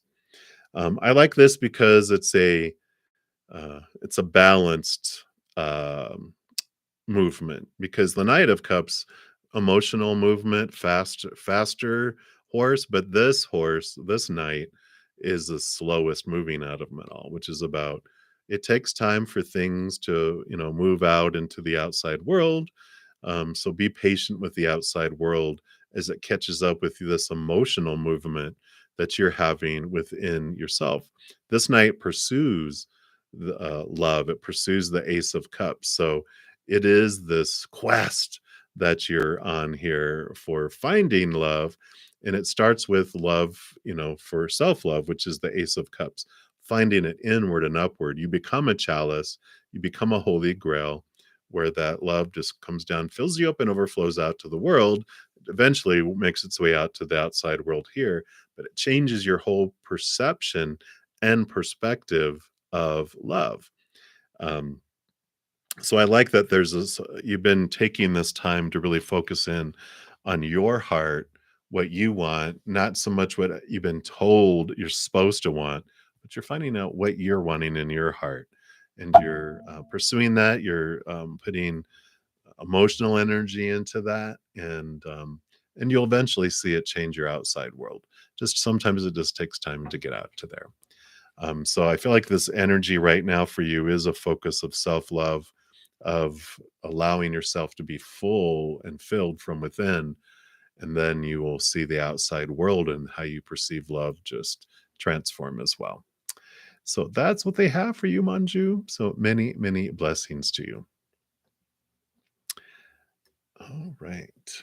I like this because it's a balanced movement, because the Knight of Cups, emotional movement, faster horse, but this knight is the slowest moving out of them all, which is about it takes time for things to, move out into the outside world. So be patient with the outside world as it catches up with this emotional movement that you're having within yourself. This knight pursues the love, it pursues the Ace of Cups. So it is this quest that you're on here for finding love. And it starts with love, for self love, which is the Ace of Cups, finding it inward and upward. You become a chalice, you become a holy grail where that love just comes down, fills you up, and overflows out to the world. Eventually makes its way out to the outside world here, but it changes your whole perception and perspective of love. Um, so I like that there's this, you've been taking this time to really focus in on your heart, what you want, not so much what you've been told you're supposed to want, but you're finding out what you're wanting in your heart. And you're pursuing that. You're putting emotional energy into that, and you'll eventually see it change your outside world. Just sometimes it just takes time to get out to there. So I feel like this energy right now for you is a focus of self-love, of allowing yourself to be full and filled from within, and then you will see the outside world and how you perceive love just transform as well. So that's what they have for you, Manju. So many, many blessings to you. All right.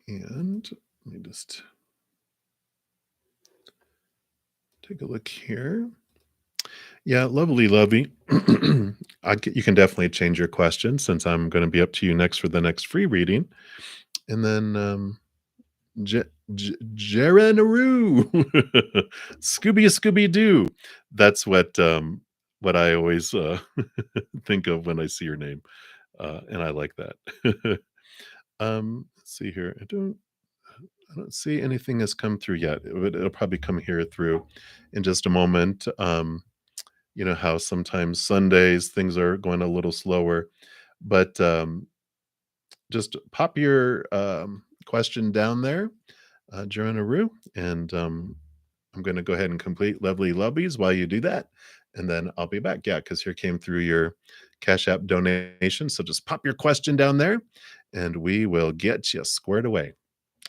And let me just take a look here. Yeah, lovely, lovey. You can definitely change your question since I'm going to be up to you next for the next free reading. And then J- Jeranaroo, Scooby Doo. That's what I always think of when I see your name, and I like that. Let's see here. I don't see anything has come through yet. It'll probably come here through in just a moment. You know how sometimes Sundays things are going a little slower, but just pop your question down there, Joanna, and I'm going to go ahead and complete lovely lubbies while you do that, and then I'll be back. Yeah, because here came through your Cash App donation, so just pop your question down there, and we will get you squared away.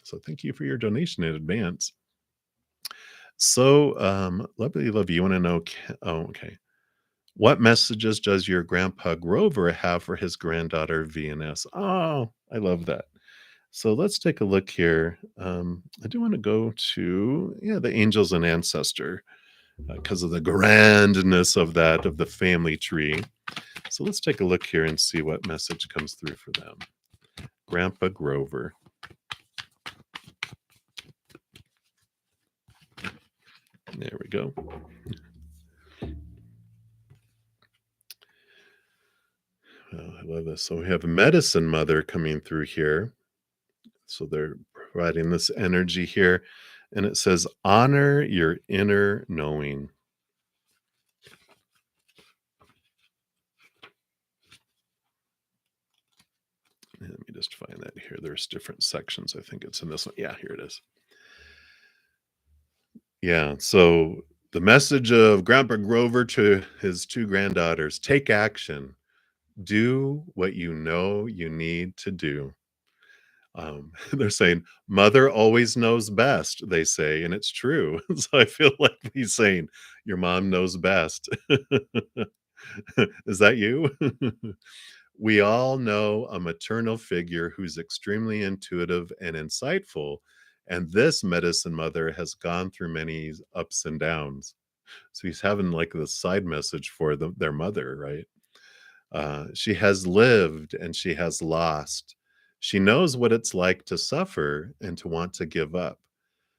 So thank you for your donation in advance. So, lovely, lovely. You want to know? Oh, okay. What messages does your grandpa Grover have for his granddaughter VNS? Oh, I love that. So let's take a look here. I do want to go to, yeah, the angels and ancestor because of the grandness of that, of the family tree. So let's take a look here and see what message comes through for them. Grandpa Grover. There we go. Oh, I love this. So we have Medicine Mother coming through here. So they're providing this energy here. And it says, honor your inner knowing. Let me just find that here. There's different sections. I think it's in this one. Yeah, here it is. Yeah. So the message of Grandpa Grover to his two granddaughters: take action, do what you know you need to do. They're saying, Mother always knows best, they say, and it's true. So I feel like he's saying, your mom knows best. Is that you? We all know a maternal figure who's extremely intuitive and insightful, and this medicine mother has gone through many ups and downs. So he's having like the side message for their mother, right? She has lived and she has lost. She knows what it's like to suffer and to want to give up.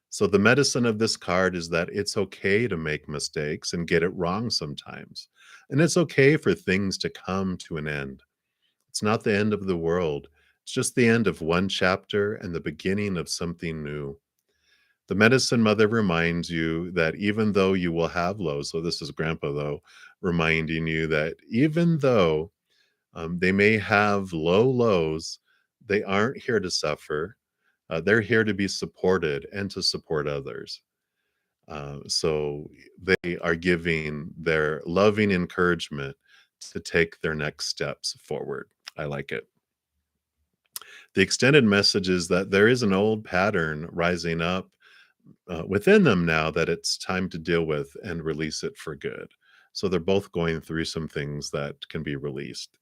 So, the medicine of this card is that it's okay to make mistakes and get it wrong sometimes. And it's okay for things to come to an end. It's not the end of the world, it's just the end of one chapter and the beginning of something new. The medicine mother reminds you that even though you will have lows, so this is grandpa though, reminding you that even though they may have low lows, they aren't here to suffer. They're here to be supported and to support others. So they are giving their loving encouragement to take their next steps forward. I like it. The extended message is that there is an old pattern rising up within them now that it's time to deal with and release it for good. So they're both going through some things that can be released.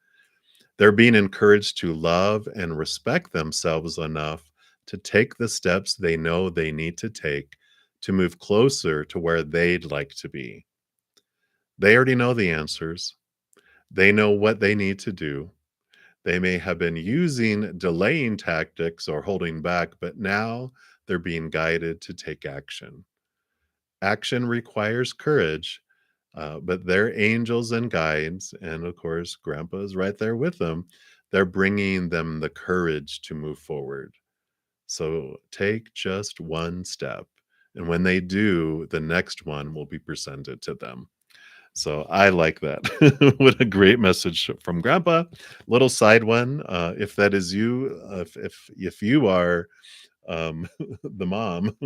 They're being encouraged to love and respect themselves enough to take the steps they know they need to take to move closer to where they'd like to be. They already know the answers. They know what they need to do. They may have been using delaying tactics or holding back, but now they're being guided to take action. Action requires courage, but they're angels and guides. And of course, Grandpa is right there with them. They're bringing them the courage to move forward. So take just one step. And when they do, the next one will be presented to them. So I like that. What a great message from Grandpa. Little side one, if that is you, if you are the mom,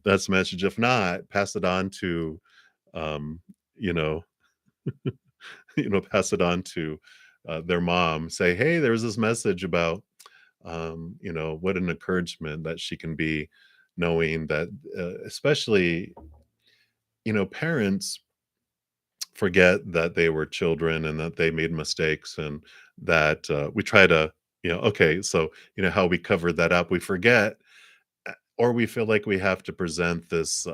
that's a message. If not, pass it on to um, you know, pass it on to their mom. Say, hey, there's this message about what an encouragement that she can be, knowing that, especially, parents forget that they were children and that they made mistakes, and that we try to, okay, so, how we cover that up, we forget, or we feel like we have to present this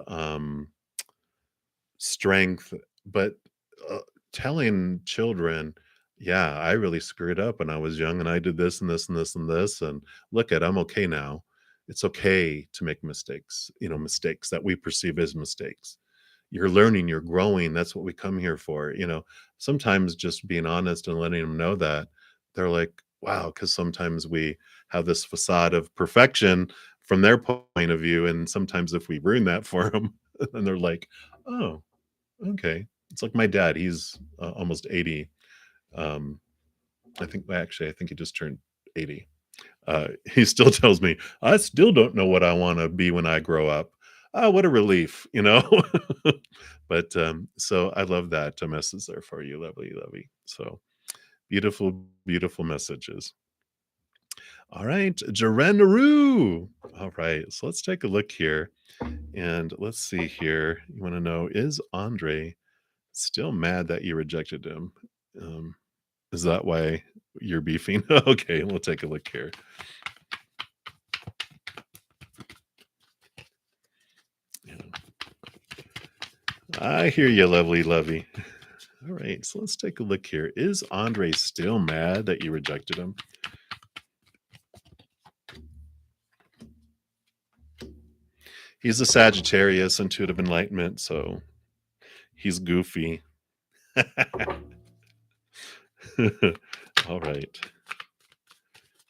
strength, but uh, telling children, yeah, I really screwed up when I was young and I did this and this and this and this, and look at, I'm okay now. It's okay to make mistakes, mistakes that we perceive as mistakes. You're learning, you're growing. That's what we come here for. Sometimes just being honest and letting them know that, they're like, wow, because sometimes we have this facade of perfection from their point of view. And sometimes if we ruin that for them, then they're like, oh, okay. It's like my dad, he's almost 80. Um, I think he just turned 80. He still tells me, I still don't know what I want to be when I grow up. Oh, what a relief, But so I love that message there for you, lovely, lovely. So beautiful, beautiful messages. All right, Jarenaroo. All right, so let's take a look here and let's see here. You want to know, is Andre still mad that you rejected him? Um, is that why you're beefing? Okay, we'll take a look here. Yeah. I hear you, lovely, lovey. All right, so let's take a look here. Is Andre still mad that you rejected him? He's a Sagittarius, intuitive enlightenment, so he's goofy. All right.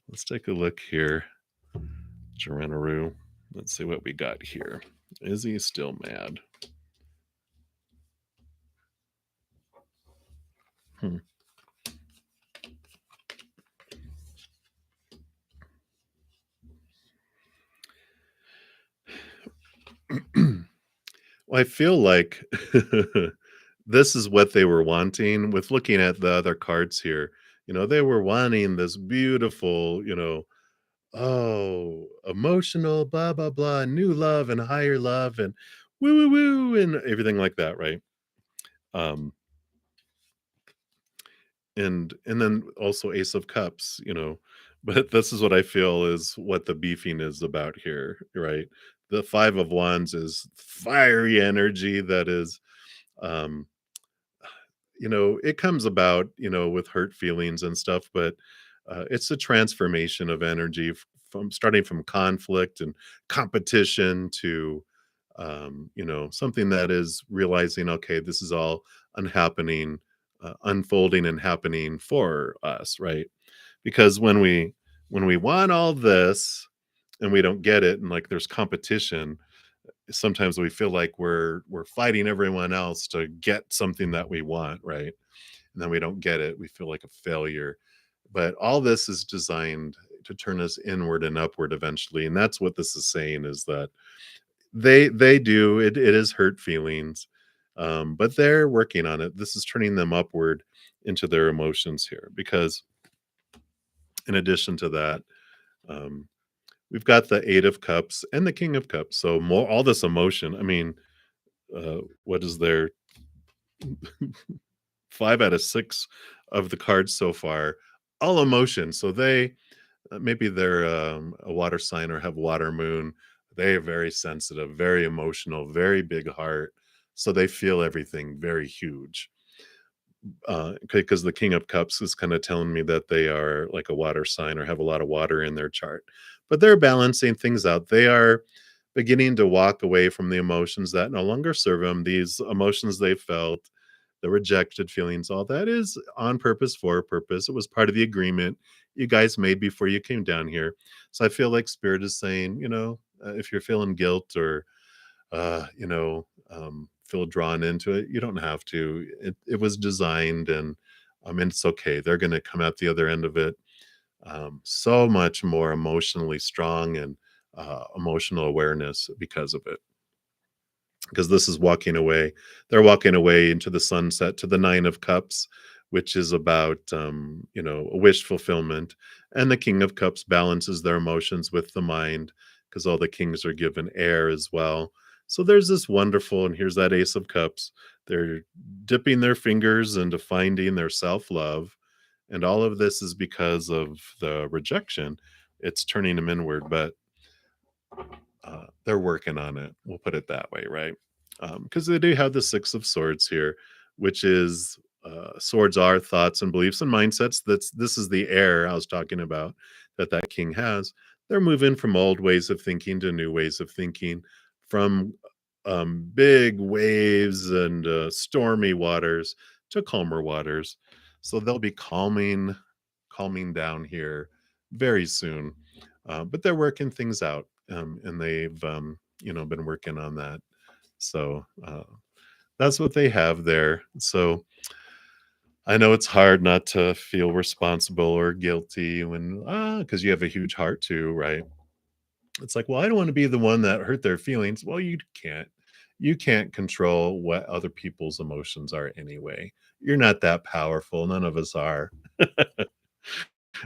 Let's take a look here. Gerenaru. Let's see what we got here. Is he still mad? Hmm. Well, I feel like this is what they were wanting with looking at the other cards here. They were wanting this beautiful, oh, emotional, blah, blah, blah, new love and higher love and woo, woo, woo, and everything like that, right? Um, and then also Ace of Cups, but this is what I feel is what the beefing is about here, right? The Five of Wands is fiery energy that is, um, it comes about, with hurt feelings and stuff, but it's a transformation of energy from starting from conflict and competition to, something that is realizing, okay, this is all unhappening, unfolding and happening for us, right? Because when we want all this and we don't get it, and like there's competition, sometimes we feel like we're fighting everyone else to get something that we want, right? And then we don't get it, we feel like a failure. But all this is designed to turn us inward and upward eventually, and that's what this is saying, is that they do it is hurt feelings, but they're working on it. This is turning them upward into their emotions here, because in addition to that, um, we've got the Eight of Cups and the King of Cups. So more all this emotion. I mean, what is there? 5 out of 6 of the cards so far, all emotion. So they maybe they're a water sign or have water moon. They are very sensitive, very emotional, very big heart. So they feel everything very huge. Because the King of Cups is kind of telling me that they are like a water sign or have a lot of water in their chart. But they're balancing things out. They are beginning to walk away from the emotions that no longer serve them. These emotions they felt, the rejected feelings, all that is on purpose for a purpose. It was part of the agreement you guys made before you came down here. So I feel like Spirit is saying, if you're feeling guilt or feel drawn into it, you don't have to. It was designed, and it's okay. They're going to come out the other end of it so much more emotionally strong and emotional awareness because of it. Because this is walking away. They're walking away into the sunset to the Nine of Cups, which is about a wish fulfillment. And the King of Cups balances their emotions with the mind, because all the kings are given air as well. So there's this wonderful, and here's that Ace of Cups. They're dipping their fingers into finding their self-love. And all of this is because of the rejection. It's turning them inward, but they're working on it. We'll put it that way, right? Because they do have the Six of Swords here, which is swords are thoughts and beliefs and mindsets. This is the air I was talking about that king has. They're moving from old ways of thinking to new ways of thinking, from big waves and stormy waters to calmer waters. So they'll be calming down here very soon. But they're working things out, and they've been working on that. So that's what they have there. So I know it's hard not to feel responsible or guilty when because you have a huge heart too, right? It's like, well, I don't want to be the one that hurt their feelings. Well, you can't. You can't control what other people's emotions are anyway. You're not that powerful. None of us are.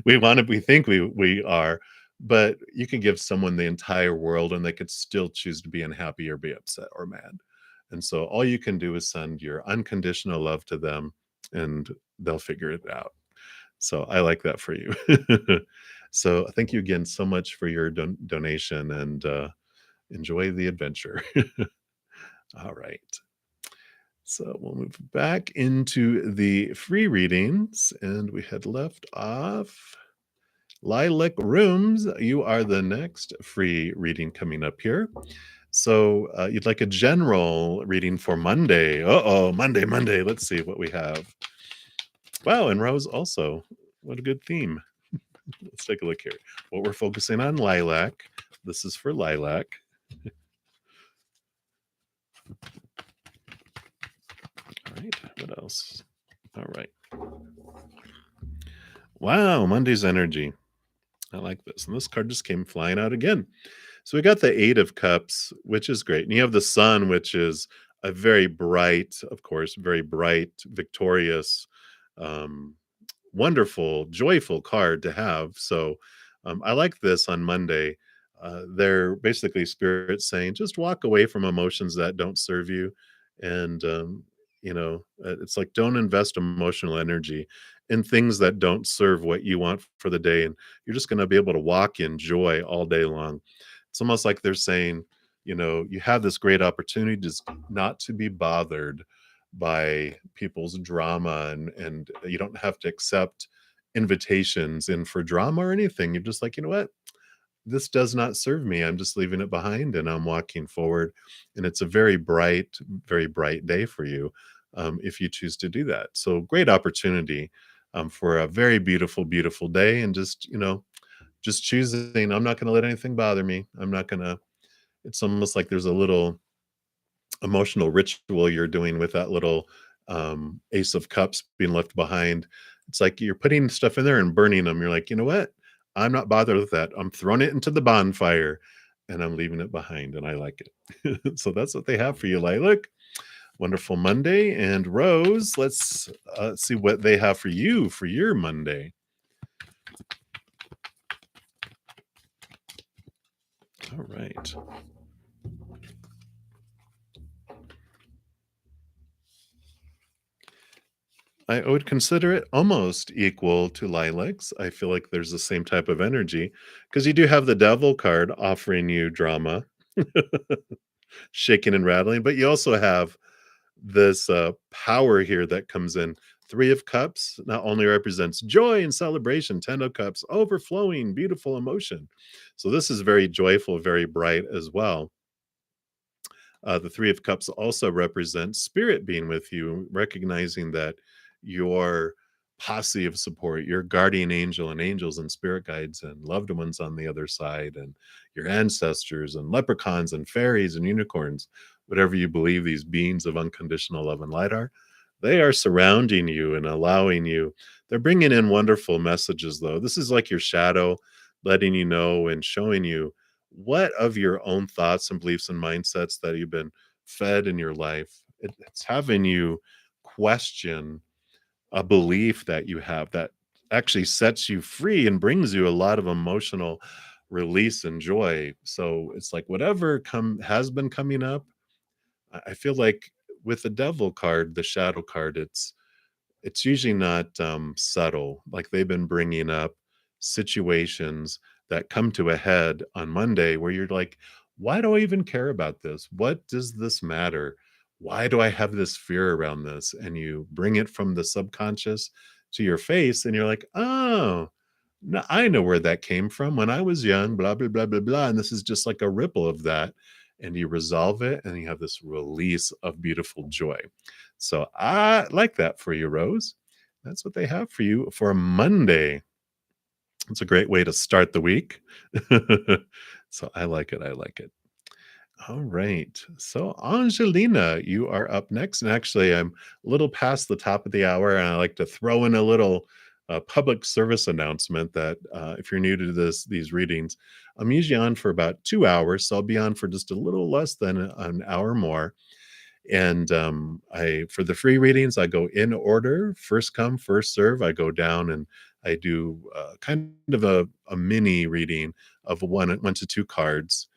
We think we are, but you can give someone the entire world and they could still choose to be unhappy or be upset or mad. And so all you can do is send your unconditional love to them, and they'll figure it out. So I like that for you. So thank you again so much for your donation, and enjoy the adventure. All right. So we'll move back into the free readings, and we had left off Lilac Rooms. You are the next free reading coming up here. So you'd like a general reading for Monday. Uh-oh, Monday. Let's see what we have. Wow, and Rose also. What a good theme. Let's take a look here. What we're focusing on, lilac. This is for lilac. All right, what else? All right. Wow, Monday's energy. I like this. And this card just came flying out again. So we got the Eight of Cups, which is great. And you have the Sun, which is a very bright, of course, very bright, victorious, um, wonderful, joyful card to have. So I like this on Monday. They're basically spirits saying, just walk away from emotions that don't serve you. And, it's like, don't invest emotional energy in things that don't serve what you want for the day. And you're just going to be able to walk in joy all day long. It's almost like they're saying, you have this great opportunity just not to be bothered by people's drama, and you don't have to accept invitations in for drama or anything. You're just like, you know what? This does not serve me. I'm just leaving it behind and I'm walking forward. And it's a very bright day for you if you choose to do that. So great opportunity for a very beautiful, beautiful day. And just choosing, I'm not going to let anything bother me. I'm not going to, it's almost like there's a little emotional ritual you're doing with that little Ace of Cups being left behind. It's like you're putting stuff in there and burning them. You're like, you know what? I'm not bothered with that. I'm throwing it into the bonfire and I'm leaving it behind, and I like it. So that's what they have for you, Lilac. Wonderful Monday. And Rose, let's see what they have for you for your Monday. All right. I would consider it almost equal to Lilacs. I feel like there's the same type of energy because you do have the Devil card offering you drama, shaking and rattling, but you also have this power here that comes in. Three of Cups not only represents joy and celebration, Ten of Cups, overflowing, beautiful emotion. So this is very joyful, very bright as well. The Three of Cups also represents spirit being with you, recognizing that your posse of support, your guardian angel and angels and spirit guides and loved ones on the other side, and your ancestors and leprechauns and fairies and unicorns, whatever you believe these beings of unconditional love and light are, they are surrounding you and allowing you. They're bringing in wonderful messages, though. This is like your shadow letting you know and showing you what of your own thoughts and beliefs and mindsets that you've been fed in your life. It's having you question a belief that you have that actually sets you free and brings you a lot of emotional release and joy. So it's like whatever come has been coming up. I feel like with the devil card, the shadow card, it's usually not subtle. Like they've been bringing up situations that come to a head on Monday where you're like, why do I even care about this? What does this matter? Why do I have this fear around this? And you bring it from the subconscious to your face, and you're like, oh, no, I know where that came from when I was young, blah, blah, blah, blah, blah. And this is just like a ripple of that. And you resolve it, and you have this release of beautiful joy. So I like that for you, Rose. That's what they have for you for Monday. It's a great way to start the week. So I like it. I like it. All right. So, Angelina, you are up next. And actually, I'm a little past the top of the hour, and I like to throw in a little public service announcement that if you're new to these readings, I'm usually on for about 2 hours. So, I'll be on for just a little less than an hour more. And I, for the free readings, I go in order, first come, first serve. I go down and I do kind of a mini reading of one to two cards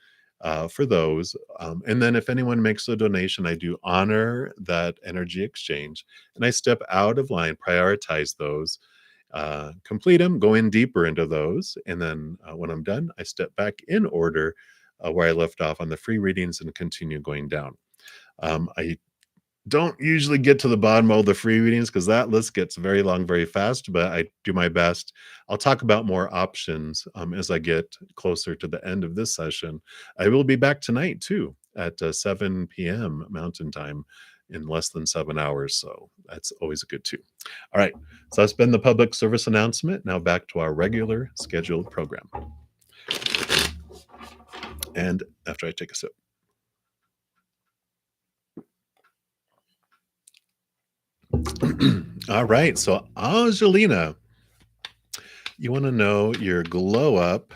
for those. And then if anyone makes a donation, I do honor that energy exchange, and I step out of line, prioritize those, complete them, go in deeper into those. And then when I'm done, I step back in order where I left off on the free readings and continue going down. I don't usually get to the bottom of the free readings because that list gets very long very fast, but I do my best. I'll talk about more options as I get closer to the end of this session. I will be back tonight too at 7 p.m. Mountain Time in less than 7 hours. So that's always a good too. All right. So that's been the public service announcement. Now back to our regular scheduled program. And after I take a sip. All right. So, Angelina, you want to know your glow up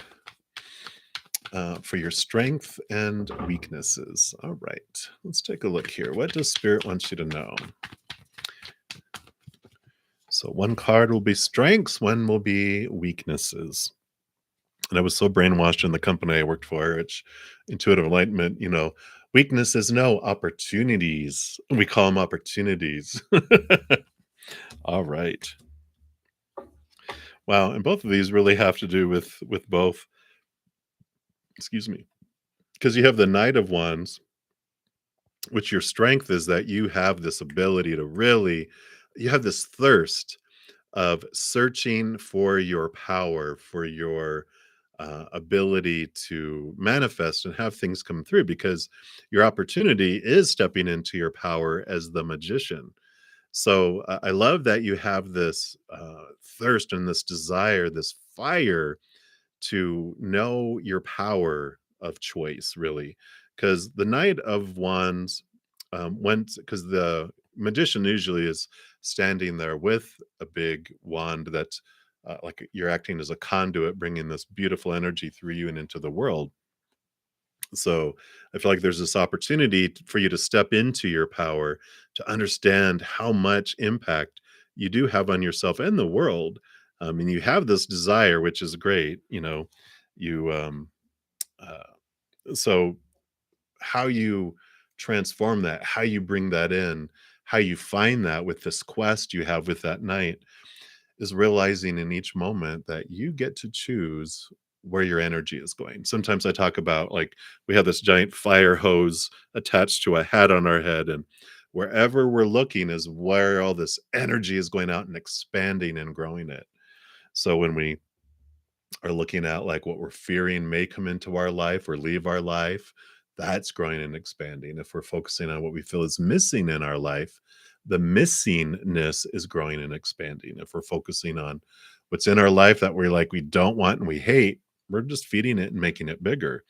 for your strength and weaknesses. All right. Let's take a look here. What does Spirit want you to know? So, one card will be strengths, one will be weaknesses. And I was so brainwashed in the company I worked for, which Intuitive Enlightenment, weaknesses, no, opportunities. We call them opportunities. All right. Wow, and both of these really have to do with both. Excuse me, because you have the Knight of Wands, which your strength is that you have this ability to really, you have this thirst of searching for your power, for your ability to manifest and have things come through, because your opportunity is stepping into your power as the magician. So I love that you have this thirst and this desire, this fire to know your power of choice, really. Because the Knight of Wands went, because the magician usually is standing there with a big wand that's like you're acting as a conduit, bringing this beautiful energy through you and into the world. So I feel like there's this opportunity for you to step into your power, to understand how much impact you do have on yourself and the world. And you have this desire, which is great. You uh, so how you transform that, how you bring that in, how you find that with this quest you have with that night, is realizing in each moment that you get to choose where your energy is going. Sometimes I talk about, like, we have this giant fire hose attached to a hat on our head, and Wherever we're looking is where all this energy is going out and expanding and growing it. So when we are looking at like what we're fearing may come into our life or leave our life, that's growing and expanding. If we're focusing on what we feel is missing in our life, the missingness is growing and expanding. If we're focusing on what's in our life that we're like we don't want and we hate, we're just feeding it and making it bigger.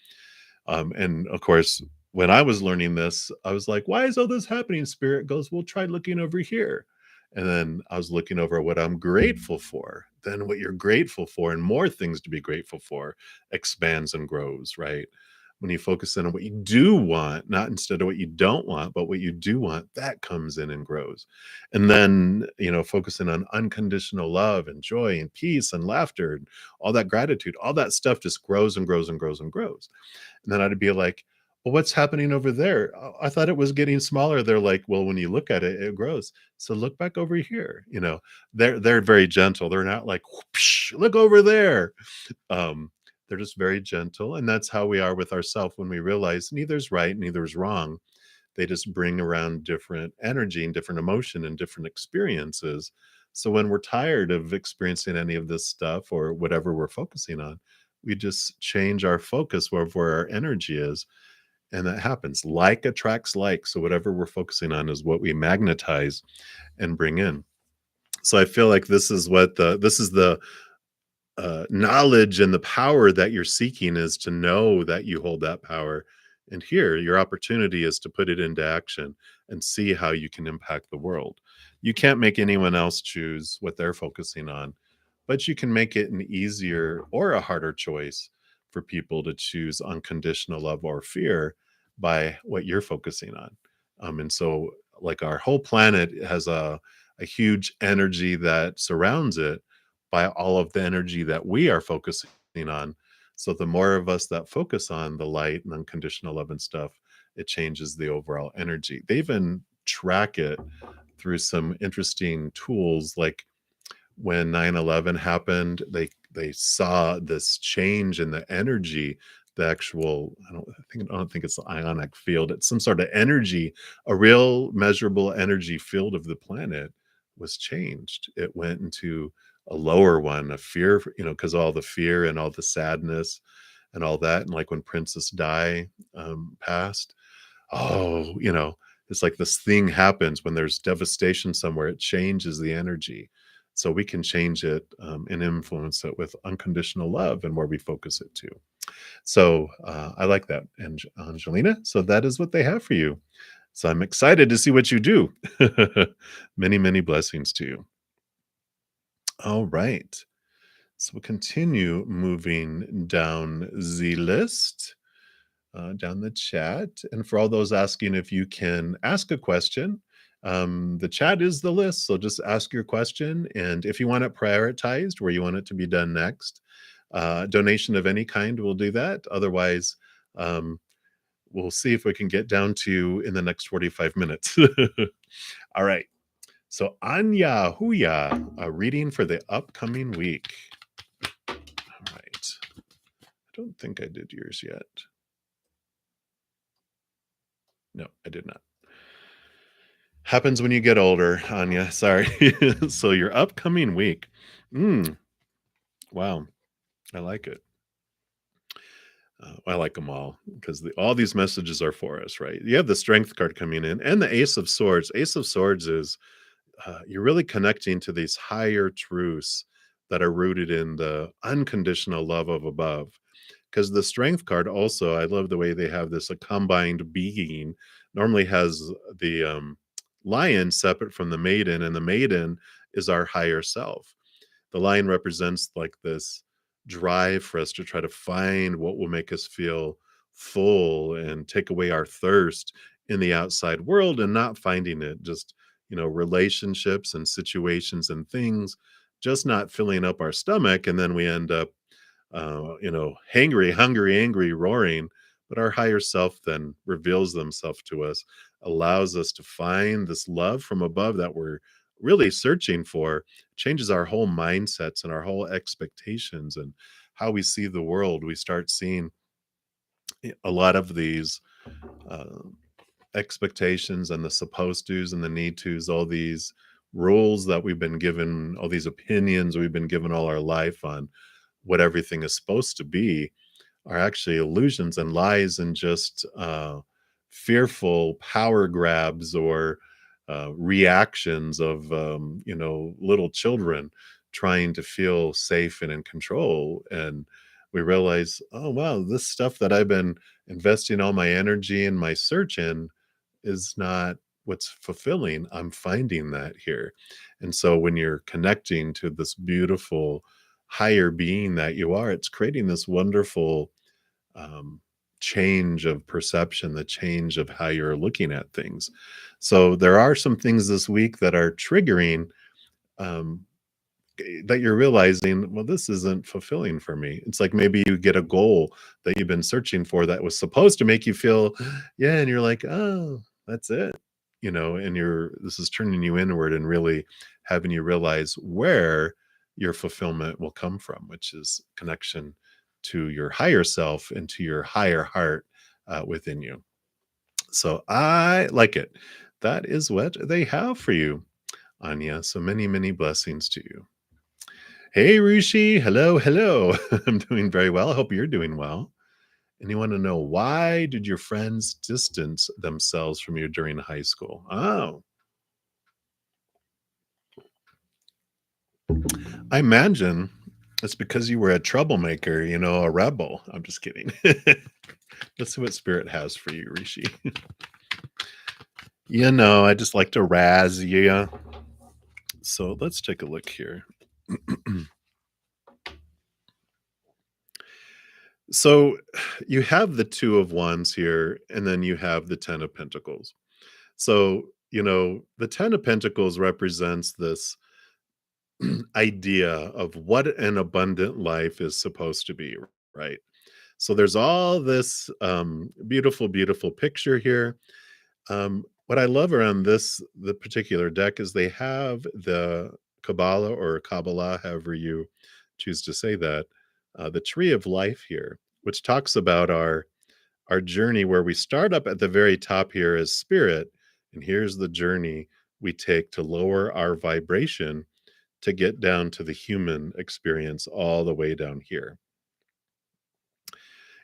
And of course, when I was learning this, I was like, why is all this happening? Spirit goes, well, try looking over here. And then I was looking over what I'm grateful for. Then what you're grateful for and more things to be grateful for expands and grows, right? When you focus in on what you do want, not instead of what you don't want, but what you do want, that comes in and grows. And then, focusing on unconditional love and joy and peace and laughter and all that gratitude, all that stuff just grows and grows and grows and grows. And then I'd be like, well, what's happening over there? I thought it was getting smaller. They're like, well, when you look at it, it grows. So look back over here. They're very gentle. They're not like, whoosh, look over there. Um, they're just very gentle. And that's how we are with ourselves when we realize neither's right, neither's wrong. They just bring around different energy and different emotion and different experiences. So when we're tired of experiencing any of this stuff or whatever we're focusing on, we just change our focus where our energy is. And that happens. Like attracts like. So whatever we're focusing on is what we magnetize and bring in. So I feel like this is the knowledge and the power that you're seeking is to know that you hold that power. And here, your opportunity is to put it into action and see how you can impact the world. You can't make anyone else choose what they're focusing on, but you can make it an easier or a harder choice for people to choose unconditional love or fear by what you're focusing on. And so, like, our whole planet has a huge energy that surrounds it by all of the energy that we are focusing on. So the more of us that focus on the light and unconditional love and stuff, it changes the overall energy. They even track it through some interesting tools. Like when 9/11 happened, they saw this change in the energy, the actual I don't think it's the ionic field. It's some sort of energy, a real measurable energy field of the planet was changed. It went into a lower one, a fear, because all the fear and all the sadness and all that. And like when Princess Di passed, oh, it's like this thing happens when there's devastation somewhere, it changes the energy. So we can change it and influence it with unconditional love and where we focus it to. So I like that, Angelina. So that is what they have for you. So I'm excited to see what you do. Many, many blessings to you. All right. So we'll continue moving down the list, down the chat. And for all those asking if you can ask a question, the chat is the list. So just ask your question. And if you want it prioritized, where you want it to be done next, donation of any kind will do that. Otherwise, we'll see if we can get down to in the next 45 minutes. All right. So Anya Huya, a reading for the upcoming week. All right. I don't think I did yours yet. No, I did not. Happens when you get older, Anya. Sorry. So your upcoming week. Wow. I like it. I like them all because all these messages are for us, right? You have the strength card coming in and the Ace of Swords. Ace of Swords is you're really connecting to these higher truths that are rooted in the unconditional love of above. Because the strength card also, I love the way they have this a combined being. Normally has the lion separate from the maiden, and the maiden is our higher self. The lion represents like this drive for us to try to find what will make us feel full and take away our thirst in the outside world and not finding it, just relationships and situations and things just not filling up our stomach, and then we end up hangry, hungry, angry, roaring. But our higher self then reveals themselves to us, allows us to find this love from above that we're really searching for, changes our whole mindsets and our whole expectations and how we see the world. We start seeing a lot of these uh, expectations and the supposed tos and the need tos, all these rules that we've been given, all these opinions we've been given all our life on what everything is supposed to be, are actually illusions and lies and just fearful power grabs or reactions of little children trying to feel safe and in control. And we realize, oh wow, this stuff that I've been investing all my energy and my search in is not what's fulfilling. I'm finding that here. And so when you're connecting to this beautiful higher being that you are, it's creating this wonderful um, change of perception, the change of how you're looking at things. So there are some things this week that are triggering, um, that you're realizing, well, this isn't fulfilling for me. It's like maybe you get a goal that you've been searching for that was supposed to make you feel, yeah, and you're like, oh, that's it, and this is turning you inward and really having you realize where your fulfillment will come from, which is connection to your higher self and to your higher heart within you. So I like it. That is what they have for you, Anya. So many, many blessings to you. Hey, Rishi. Hello, hello. I'm doing very well. I hope you're doing well. And you want to know, why did your friends distance themselves from you during high school? Oh, I imagine it's because you were a troublemaker, a rebel. I'm just kidding. Let's see what spirit has for you, Rishi. I just like to razz you. So let's take a look here. So you have the Two of Wands here, and then you have the Ten of Pentacles. So, the Ten of Pentacles represents this idea of what an abundant life is supposed to be, right? So there's all this beautiful, beautiful picture here. What I love around the particular deck is they have the Kabbalah or Kabbalah, however you choose to say that, the tree of life here, which talks about our journey, where we start up at the very top here as spirit, and here's the journey we take to lower our vibration to get down to the human experience all the way down here.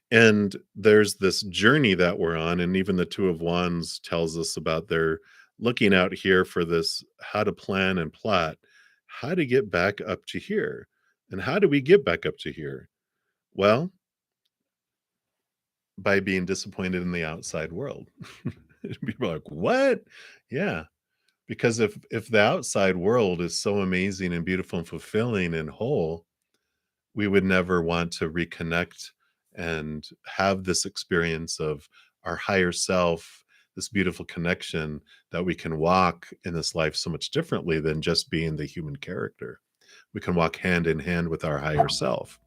And there's this journey that we're on, and even the Two of Wands tells us about they're looking out here for this, how to plan and plot, how to get back up to here. And how do we get back up to here? Well, by being disappointed in the outside world. People are like, what? Yeah. Because if the outside world is so amazing and beautiful and fulfilling and whole, we would never want to reconnect and have this experience of our higher self, this beautiful connection that we can walk in this life so much differently than just being the human character. We can walk hand in hand with our higher self.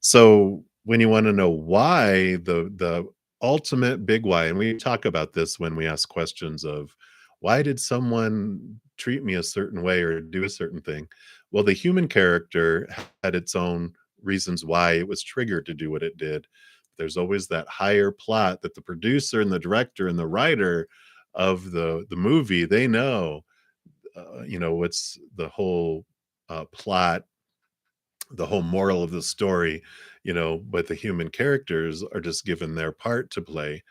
So when you want to know why, the ultimate big why, and we talk about this when we ask questions of, why did someone treat me a certain way or do a certain thing? Well, the human character had its own reasons why it was triggered to do what it did. There's always that higher plot that the producer and the director and the writer of the movie, they know, what's the whole plot, the whole moral of the story, but the human characters are just given their part to play.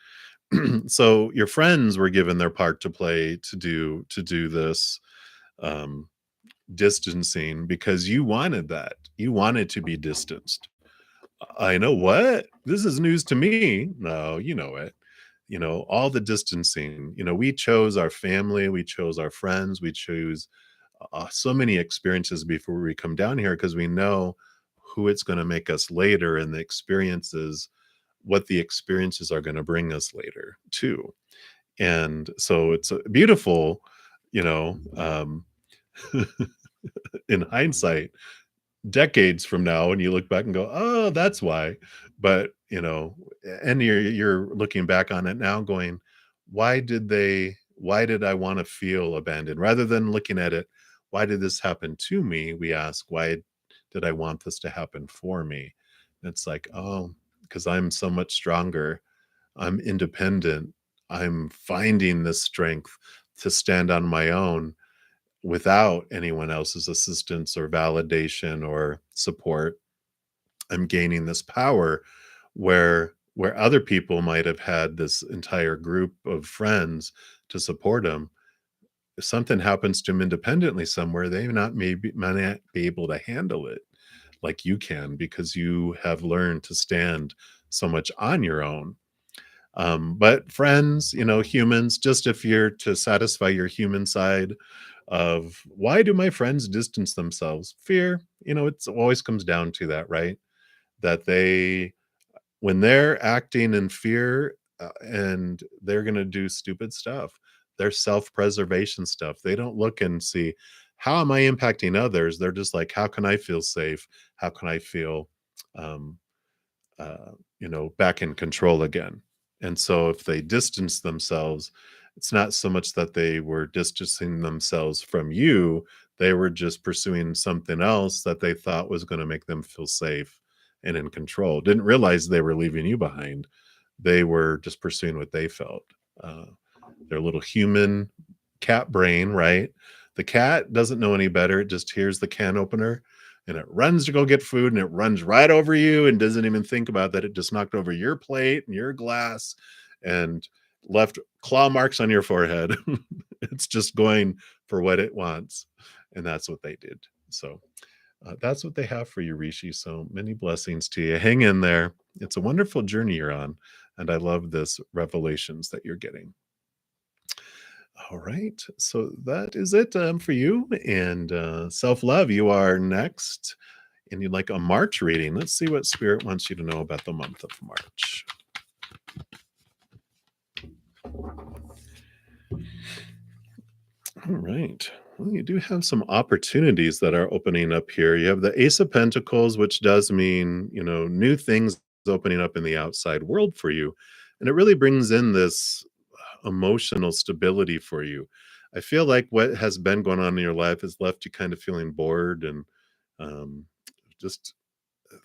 So your friends were given their part to play to do this um, distancing because you wanted that. You wanted to be distanced. I know what? This is news to me. No, you know it. All the distancing. We chose our family, we chose our friends, we choose so many experiences before we come down here because we know who it's going to make us later, and what the experiences are going to bring us later too. And so it's a beautiful, you know, um, in hindsight, decades from now, and you look back and go, "Oh, that's why." But and you're looking back on it now, going, "Why did they? Why did I want to feel abandoned?" Rather than looking at it, "Why did this happen to me?" We ask, "Why did I want this to happen for me?" And it's like, "Oh, because I'm so much stronger. I'm independent. I'm finding this strength to stand on my own without anyone else's assistance or validation or support. I'm gaining this power where other people might have had this entire group of friends to support them. If something happens to them independently somewhere, they might not be able to handle it like you can, because you have learned to stand so much on your own. But friends, humans, just if you're to satisfy your human side of why do my friends distance themselves? Fear, it always comes down to that, right? That when they're acting in fear, and they're going to do stupid stuff, they're self-preservation stuff. They don't look and see, how am I impacting others? They're just like, how can I feel safe? How can I feel um, back in control again? And so if they distance themselves, it's not so much that they were distancing themselves from you, they were just pursuing something else that they thought was going to make them feel safe and in control. Didn't realize they were leaving you behind. They were just pursuing what they felt. Uh, their little human cat brain, right? The cat doesn't know any better. It just hears the can opener and it runs to go get food, and it runs right over you and doesn't even think about that it just knocked over your plate and your glass and left claw marks on your forehead. It's just going for what it wants. And that's what they did. So that's what they have for you, Rishi. So many blessings to you. Hang in there. It's a wonderful journey you're on. And I love this revelations that you're getting. All right. So that is it for you. And self love, you are next. And you'd like a March reading. Let's see what Spirit wants you to know about the month of March. All right. Well, you do have some opportunities that are opening up here. You have the Ace of Pentacles, which does mean, new things opening up in the outside world for you. And it really brings in this emotional stability for you. I feel like what has been going on in your life has left you kind of feeling bored and um, just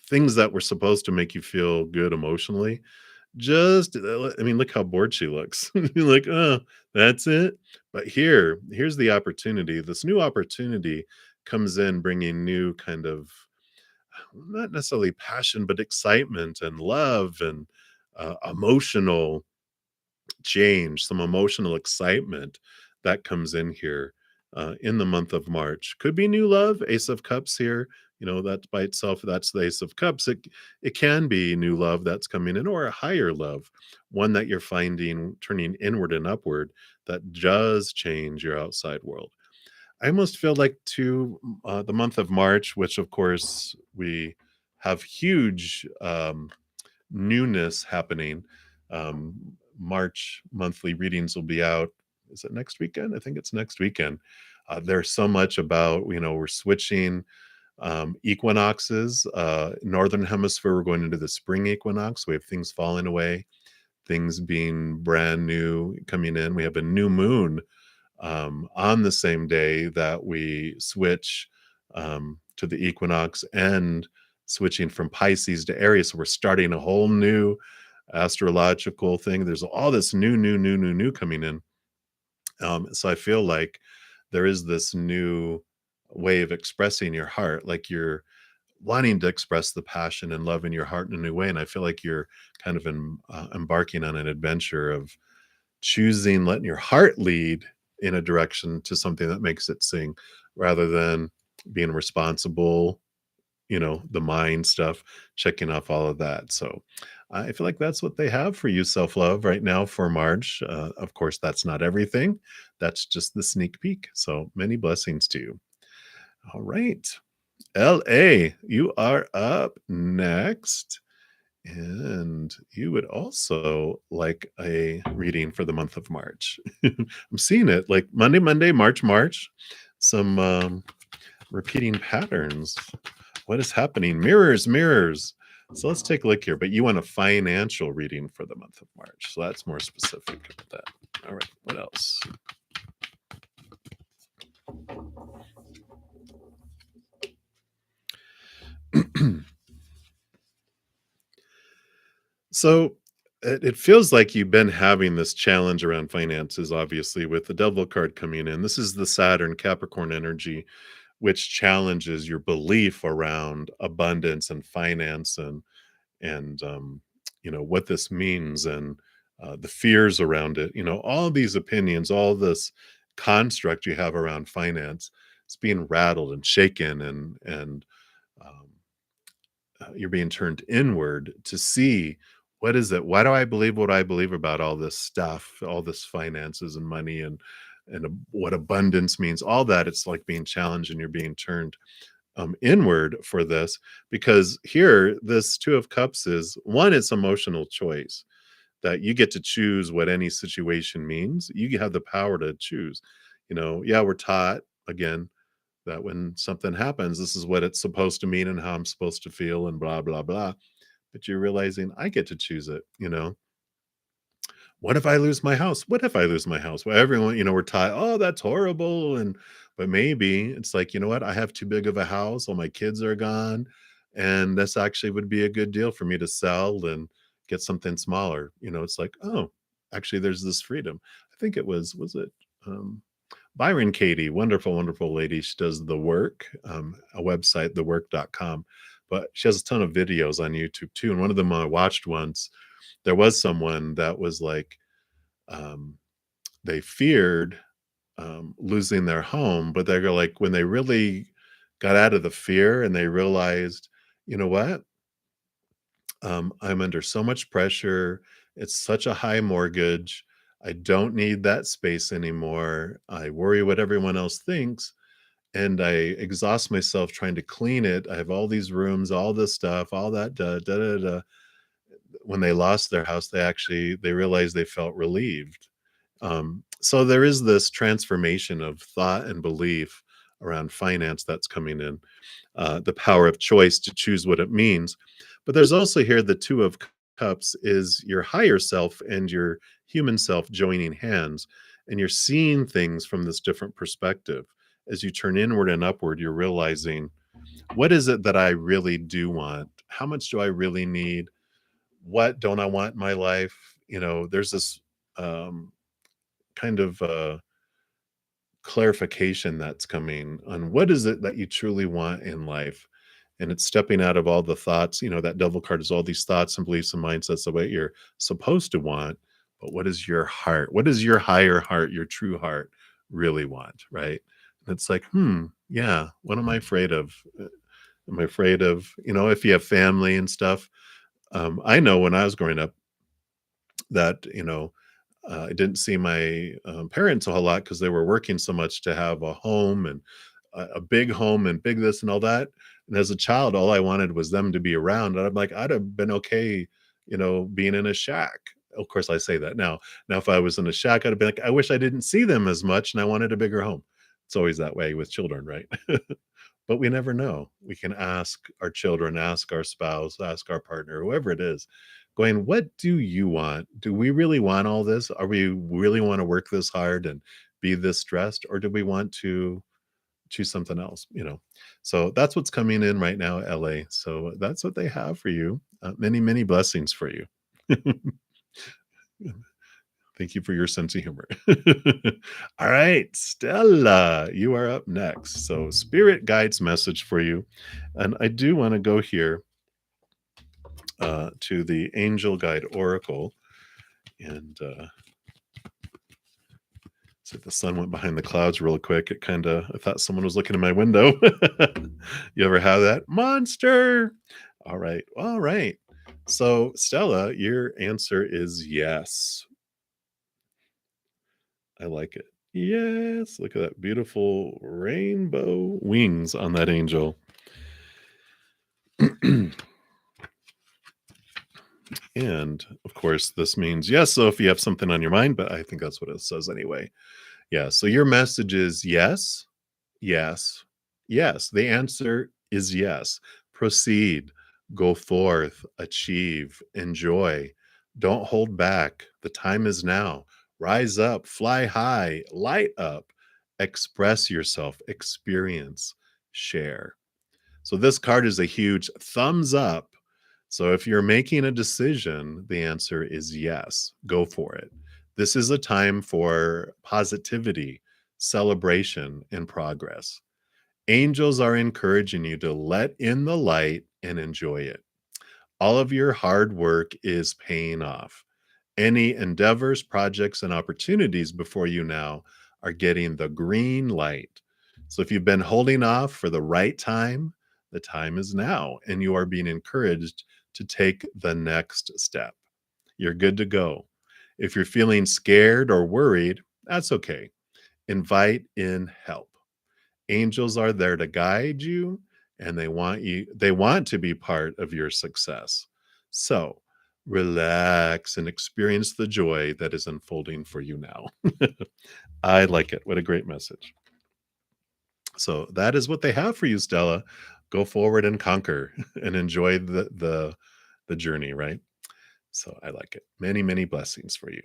things that were supposed to make you feel good emotionally. I mean, look how bored she looks. You're like, oh, that's it. But here's the opportunity. This new opportunity comes in bringing new kind of, not necessarily passion, but excitement and love and emotional change, some emotional excitement that comes in here in the month of March. Could be new love, Ace of Cups here. That by itself, that's the Ace of Cups. It can be new love that's coming in, or a higher love, one that you're finding turning inward and upward that does change your outside world. I almost feel like the month of March, which of course we have huge newness happening. March monthly readings will be out. Is it next weekend? I think it's next weekend. There's so much about, we're switching equinoxes. Northern hemisphere, we're going into the spring equinox. We have things falling away, things being brand new coming in. We have a new moon on the same day that we switch to the equinox, and switching from Pisces to Aries. So we're starting a whole new astrological thing. There's all this new coming in. So I feel like there is this new way of expressing your heart, like you're wanting to express the passion and love in your heart in a new way. And I feel like you're kind of embarking on an adventure of choosing, letting your heart lead in a direction to something that makes it sing, rather than being responsible, the mind stuff, checking off all of that. So I feel like that's what they have for you, self love, right now for March. Of course, that's not everything. That's just the sneak peek. So many blessings to you. All right. LA, you are up next. And you would also like a reading for the month of March. I'm seeing it like Monday, March, some repeating patterns. What is happening? Mirrors. So let's take a look here. But you want a financial reading for the month of March. So that's more specific about that. All right. What else? So it feels like you've been having this challenge around finances, obviously, with the devil card coming in. This is the Saturn Capricorn energy, which challenges your belief around abundance and finance and what this means and the fears around it. All these opinions, all this construct you have around finance, it's being rattled and shaken and um, you're being turned inward to see what is it, why do I believe what I believe about all this stuff, all this finances and money and what abundance means, all that. It's like being challenged and you're being turned inward for this, because here this Two of Cups is one, it's emotional choice that you get to choose what any situation means. You have the power to choose. Yeah, we're taught again that when something happens, this is what it's supposed to mean and how I'm supposed to feel and blah, blah, blah. But you're realizing I get to choose it. What if I lose my house? What if I lose my house? Well, everyone, we're taught, oh, that's horrible. But maybe it's like, you know what? I have too big of a house. All my kids are gone. And this actually would be a good deal for me to sell and get something smaller. It's like, oh, actually, there's this freedom. I think was it? Byron Katie, wonderful, wonderful lady. She does The Work, a website, thework.com. But she has a ton of videos on YouTube too. And one of them I watched once, there was someone that was like, um, they feared losing their home, but they're like, when they really got out of the fear and they realized, you know what? I'm under so much pressure. It's such a high mortgage. I don't need that space anymore. I worry what everyone else thinks. And I exhaust myself trying to clean it. I have all these rooms, all this stuff, all that da da da da. When they lost their house, they realized they felt relieved. So there is this transformation of thought and belief around finance that's coming in, the power of choice to choose what it means. But there's also here the Two of Cups is your higher self and your human self joining hands, and you're seeing things from this different perspective. As you turn inward and upward, you're realizing, what is it that I really do want? How much do I really need? What don't I want in my life? There's this um, kind of clarification that's coming on what is it that you truly want in life. And it's stepping out of all the thoughts. That devil card is all these thoughts and beliefs and mindsets of what you're supposed to want. But what is your heart? What does your higher heart, your true heart, really want? Right. And it's like, yeah, what am I afraid of? Am I afraid of, if you have family and stuff? I know when I was growing up that, I didn't see my parents a whole lot because they were working so much to have a home and a big home and big this and all that. And as a child, all I wanted was them to be around. And I'm like, I'd have been okay, being in a shack. Of course, I say that now. Now, if I was in a shack, I'd have been like, I wish I didn't see them as much and I wanted a bigger home. It's always that way with children, right? But we never know. We can ask our children, ask our spouse, ask our partner, whoever it is, going, what do you want? Do we really want all this? Are we really want to work this hard and be this stressed? Or do we want to choose something else? So that's what's coming in right now, LA. So that's what they have for you. Many, many blessings for you. Thank you for your sense of humor. All right, Stella, you are up next. So, spirit guides message for you. And I do want to go here to the Angel Guide Oracle. And so the sun went behind the clouds real quick. I thought someone was looking in my window. You ever have that? Monster. All right. All right. So, Stella, your answer is yes. I like it. Yes, look at that beautiful rainbow wings on that angel. And of course, this means yes. So if you have something on your mind, but I think that's what it says anyway. Yeah. So your message is yes, yes, yes. The answer is yes. Proceed, go forth, achieve, enjoy. Don't hold back. The time is now. Rise up, fly high, light up, express yourself, experience, share. So this card is a huge thumbs up So if you're making a decision, the answer is yes, go for it. This is a time for positivity, celebration, and progress. Angels are encouraging you to let in the light and enjoy it. All of your hard work is paying off. Any endeavors, projects, and opportunities before you now are getting the green light. So if you've been holding off for the right time, the time is now, and you are being encouraged to take the next step. You're good to go. If you're feeling scared or worried, that's okay. Invite in help. Angels are there to guide you, and they want to be part of your success. So, relax and experience the joy that is unfolding for you now. I like it. What a great message. So, that is what they have for you, Stella. Go forward and conquer and enjoy the journey, right? So, I like it. Many, many blessings for you.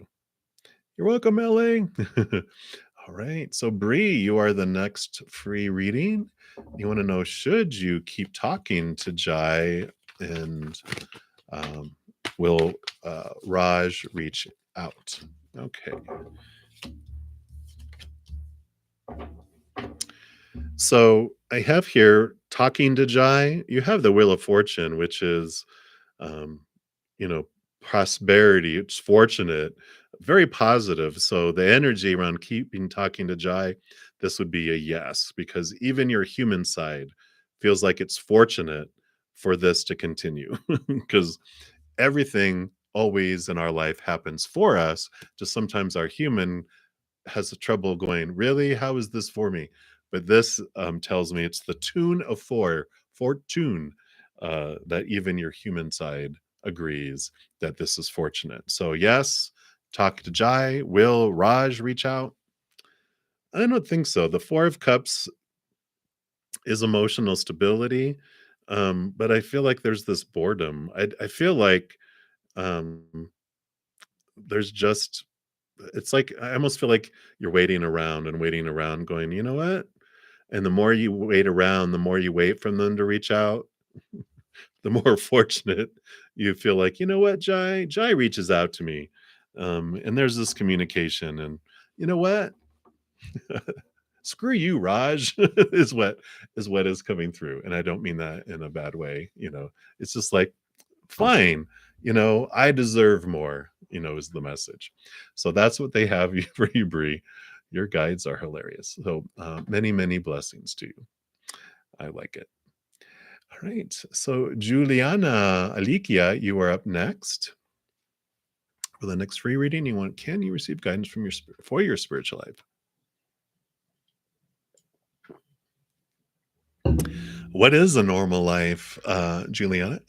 You're welcome, Ellie. All right. So, Bree, you are the next free reading. You want to know, should you keep talking to Jai, and um, will Raj reach out? Okay. So I have here talking to Jai. You have the Wheel of Fortune, which is, um, you know, prosperity. It's fortunate, very positive. So the energy around keeping talking to Jai, this would be a yes, because even your human side feels like it's fortunate for this to continue, because everything always in our life happens for us. Just sometimes our human has a trouble going, really? How is this for me? But this tells me it's the tune of fortune, that even your human side agrees that this is fortunate. So, yes, talk to Jai. Will Raj reach out? I don't think so. The Four of Cups is emotional stability, but I feel like there's this boredom. I feel like um, there's just it's like I almost feel like you're waiting around, going, you know what? And the more you wait around, the more you wait for them to reach out, the more fortunate you feel like, you know what, Jai reaches out to me. And there's this communication, and you know what? Screw you, Raj, is what is coming through. And I don't mean that in a bad way. It's just like, fine, I deserve more, is the message. So that's what they have for you, Bree. Your guides are hilarious. So many, many blessings to you. I like it. All right. So Juliana Alikia, you are up next. For the next free reading, can you receive guidance from for your spiritual life? What is a normal life, Juliana?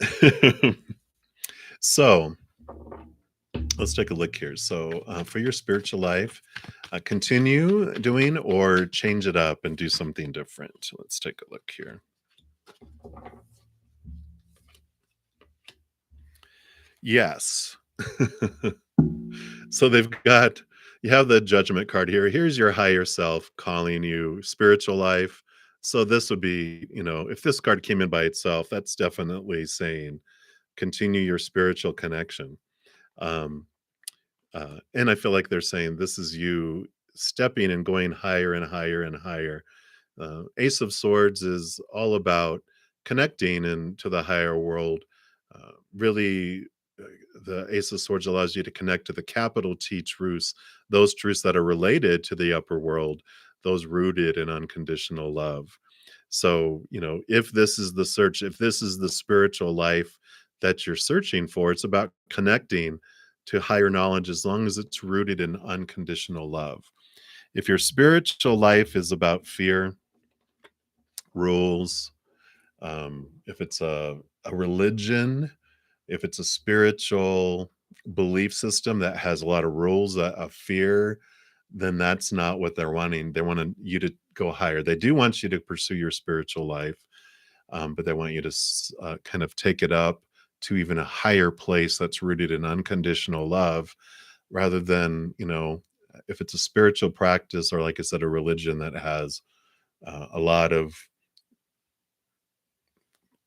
So let's take a look here. So for your spiritual life, continue doing or change it up and do something different. Let's take a look here. Yes. So you have the judgment card here. Here's your higher self calling you spiritual life. So this would be, if this card came in by itself, that's definitely saying continue your spiritual connection. Um, and I feel like they're saying this is you stepping and going higher and higher and higher. Ace of Swords is all about connecting into the higher world. Really, the Ace of Swords allows you to connect to the capital T truths, those truths that are related to the upper world, those rooted in unconditional love. So, if this is the search, if this is the spiritual life that you're searching for, it's about connecting to higher knowledge as long as it's rooted in unconditional love. If your spiritual life is about fear, rules, if it's a religion, if it's a spiritual belief system that has a lot of rules of fear, then that's not what they're wanting. They want you to go higher. They do want you to pursue your spiritual life, but they want you to kind of take it up to even a higher place that's rooted in unconditional love, rather than, if it's a spiritual practice, or like I said, a religion that has a lot of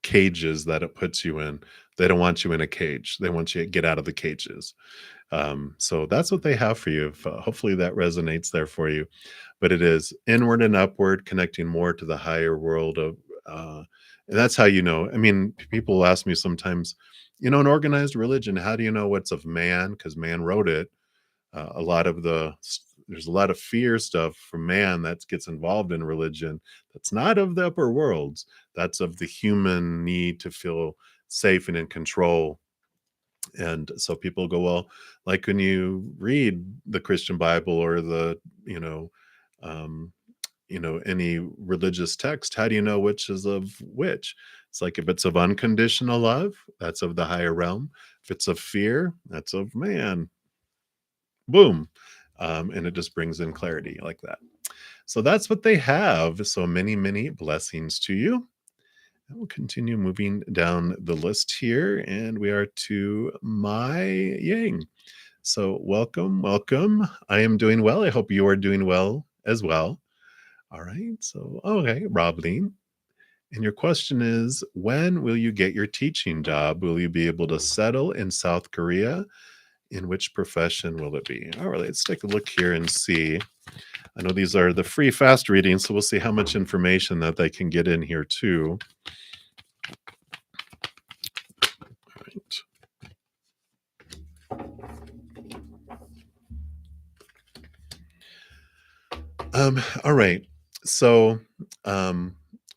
cages that it puts you in. They don't want you in a cage. They want you to get out of the cages. So that's what they have for you. If, hopefully that resonates there for you. But it is inward and upward, connecting more to the higher world of. And that's how you know. I mean, people ask me sometimes, an organized religion, how do you know what's of man? Because man wrote it. A lot of there's a lot of fear stuff from man that gets involved in religion. That's not of the upper worlds. That's of the human need to feel safe and in control. And so people go, well, like when you read the Christian Bible or the, um, any religious text, how do you know which is of which? It's like if it's of unconditional love, that's of the higher realm. If it's of fear, that's of man. Boom. And it just brings in clarity like that. So that's what they have. So many, many blessings to you. And we'll continue moving down the list here, and we are to my Yang. So welcome, welcome. I am doing well. I hope you are doing well as well. All right. So, okay, Robleen. And your question is, when will you get your teaching job? Will you be able to settle in South Korea? In which profession will it be? All right, let's take a look here and see. I know these are the free fast readings, so we'll see how much information that they can get in here too. All right. All right. So,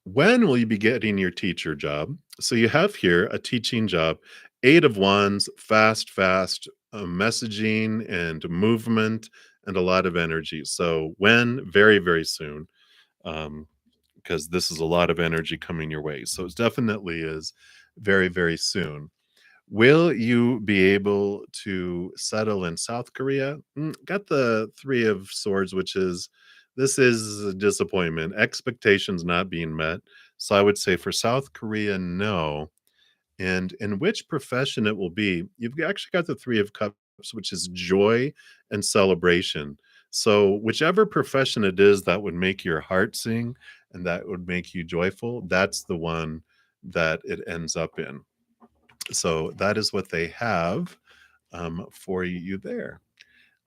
when will you be getting your teacher job? So you have here a teaching job, 8 of Wands, fast, fast, messaging and movement and a lot of energy. So when? Very, very soon. Because this is a lot of energy coming your way. So it definitely is very, very soon. Will you be able to settle in South Korea? Got the 3 of Swords, which is this is a disappointment, expectations not being met. So I would say for South Korea, no. And in which profession it will be, you've actually got the 3 of Cups, which is joy and celebration. So whichever profession it is that would make your heart sing and that would make you joyful, that's the one that it ends up in. So that is what they have for you there.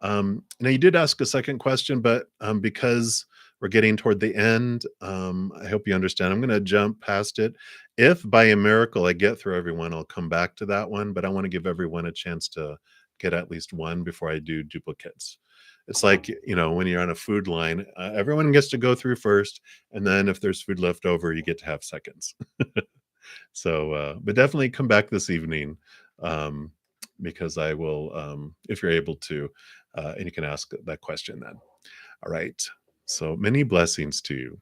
Now, you did ask a second question, but because we're getting toward the end, I hope you understand. I'm going to jump past it. If by a miracle I get through everyone, I'll come back to that one, but I want to give everyone a chance to get at least one before I do duplicates. It's like, when you're on a food line, everyone gets to go through first, and then if there's food left over, you get to have seconds. So, but definitely come back this evening um, because I will, if you're able to, and you can ask that question then. All right. So many blessings to you.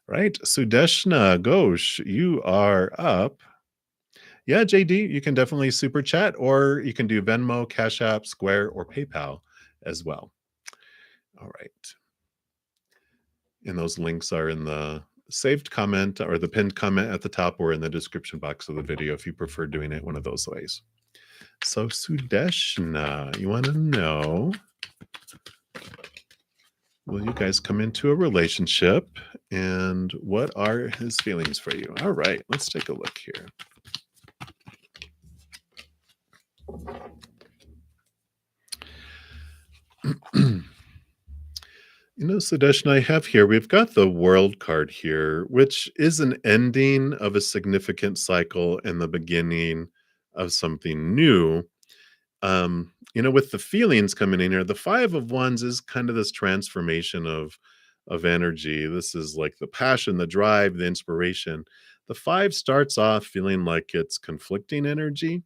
Right. Sudeshna Ghosh, you are up. Yeah, JD, you can definitely super chat or you can do Venmo, Cash App, Square, or PayPal as well. All right. And those links are in the saved comment or the pinned comment at the top or in the description box of the video if you prefer doing it one of those ways. So Sudeshna, you want to know, will you guys come into a relationship and what are his feelings for you? All right, let's take a look here. Sudesh and I have here, we've got the world card here, which is an ending of a significant cycle and the beginning of something new. With the feelings coming in here, the 5 of Wands is kind of this transformation of energy. This is like the passion, the drive, the inspiration. The 5 starts off feeling like it's conflicting energy.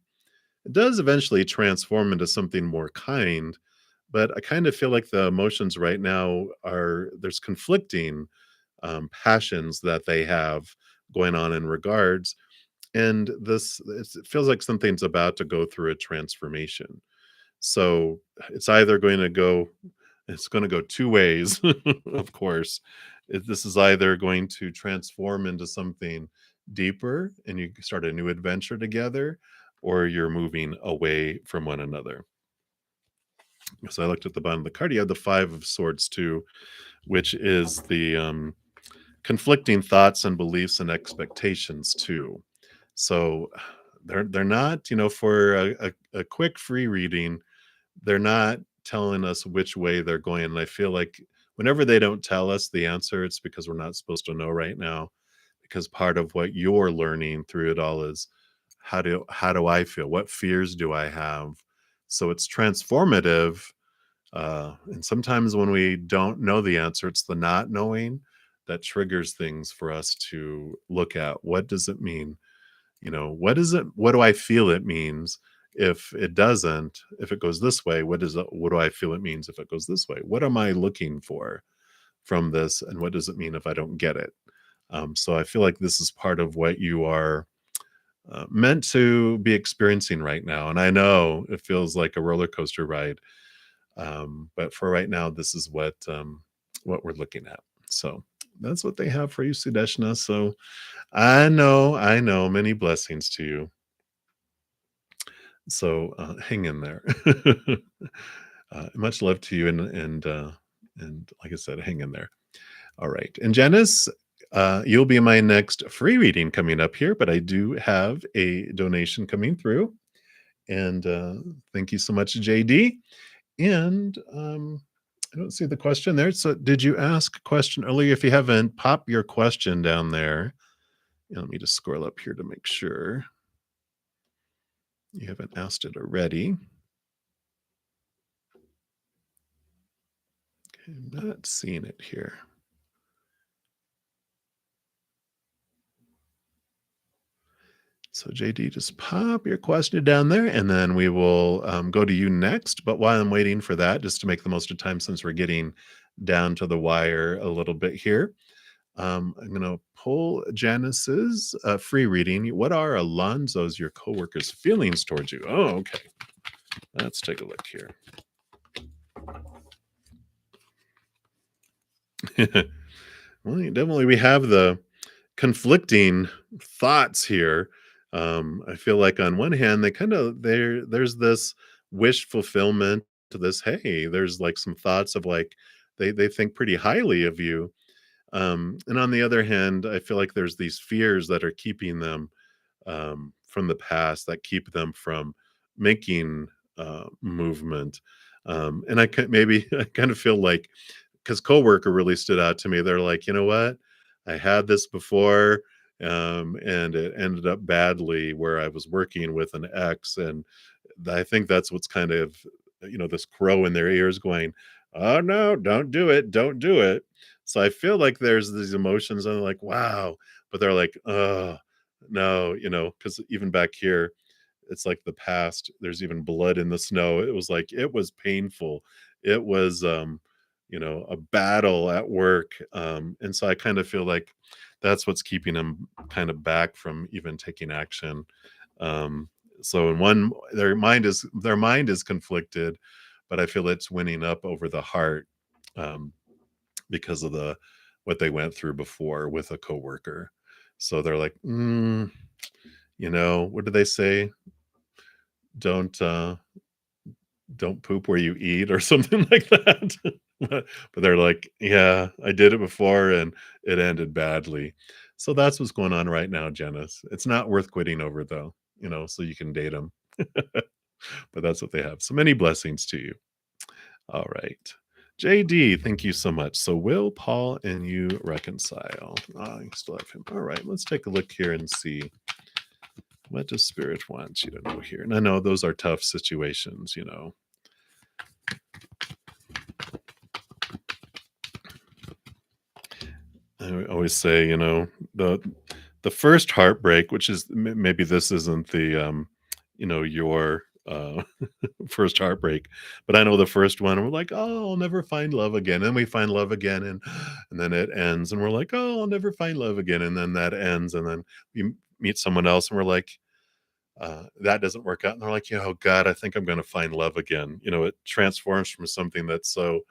It does eventually transform into something more kind, but I kind of feel like the emotions right now there's conflicting passions that they have going on in regards, and it feels like something's about to go through a transformation. So it's going to go 2 ways, of course. This is either going to transform into something deeper and you start a new adventure together, or you're moving away from one another. So I looked at the bottom of the card. You have the 5 of Swords too, which is the conflicting thoughts and beliefs and expectations too. So they're not, for a quick free reading, they're not telling us which way they're going. And I feel like whenever they don't tell us the answer, it's because we're not supposed to know right now. Because part of what you're learning through it all is how do I feel? What fears do I have? So it's transformative. And sometimes when we don't know the answer, it's the not knowing that triggers things for us to look at. What does it mean? What is it? What do I feel it means? If it doesn't, if it goes this way, what do I feel it means if it goes this way? What am I looking for from this? And what does it mean if I don't get it? So I feel like this is part of what you are meant to be experiencing right now. And I know it feels like a roller coaster ride, but for right now, this is what we're looking at. So that's what they have for you, Sudeshna. So I know, many blessings to you. So hang in there. Much love to you, and like I said, hang in there. All right, and Janice, you'll be my next free reading coming up here, but I do have a donation coming through, and thank you so much, JD. And I don't see the question there. So, did you ask a question earlier? If you haven't, pop your question down there. Let me just scroll up here to make sure you haven't asked it already. Okay, I'm not seeing it here. So JD, just pop your question down there, and then we will go to you next. But while I'm waiting for that, just to make the most of time, since we're getting down to the wire a little bit here, I'm going to pull Janice's free reading. What are Alonzo's, your coworker's feelings towards you? Oh, okay. Let's take a look here. Well, definitely we have the conflicting thoughts here. I feel like on one hand, there's this wish fulfillment to this. Hey, there's like some thoughts of like they think pretty highly of you. And on the other hand, I feel like there's these fears that are keeping them from the past, that keep them from making movement. And maybe I kind of feel like, because coworker really stood out to me. They're like, you know what? I had this before, and it ended up badly where I was working with an ex, and I think that's what's kind of, this crow in their ears going, "Oh no, don't do it, don't do it." So I feel like there's these emotions, and they're like, "Wow," but they're like, "Oh no," because even back here, it's like the past. There's even blood in the snow. It was like it was painful. It was a battle at work. And so I kind of feel like that's what's keeping them kind of back from even taking action. Um, so in one, their mind is conflicted, but I feel it's winning up over the heart, um, because of the what they went through before with a coworker. So they're like, what do they say? Don't don't poop where you eat or something like that. But they're like, yeah, I did it before and it ended badly. So that's what's going on right now, Janice. It's not worth quitting over though, so you can date them. But that's what they have. So many blessings to you. All right. JD, thank you so much. So will Paul and you reconcile? I still have him. All right, let's take a look here and see what does spirit want you to know here. And I know those are tough situations. I always say, the first heartbreak, which is maybe this isn't your first heartbreak, but I know the first one. We're like, oh, I'll never find love again, and we find love again, and then it ends, and we're like, oh, I'll never find love again, and then that ends, and then we meet someone else, and we're like, that doesn't work out, and they're like, yeah, oh God, I think I'm going to find love again. It transforms from something that's so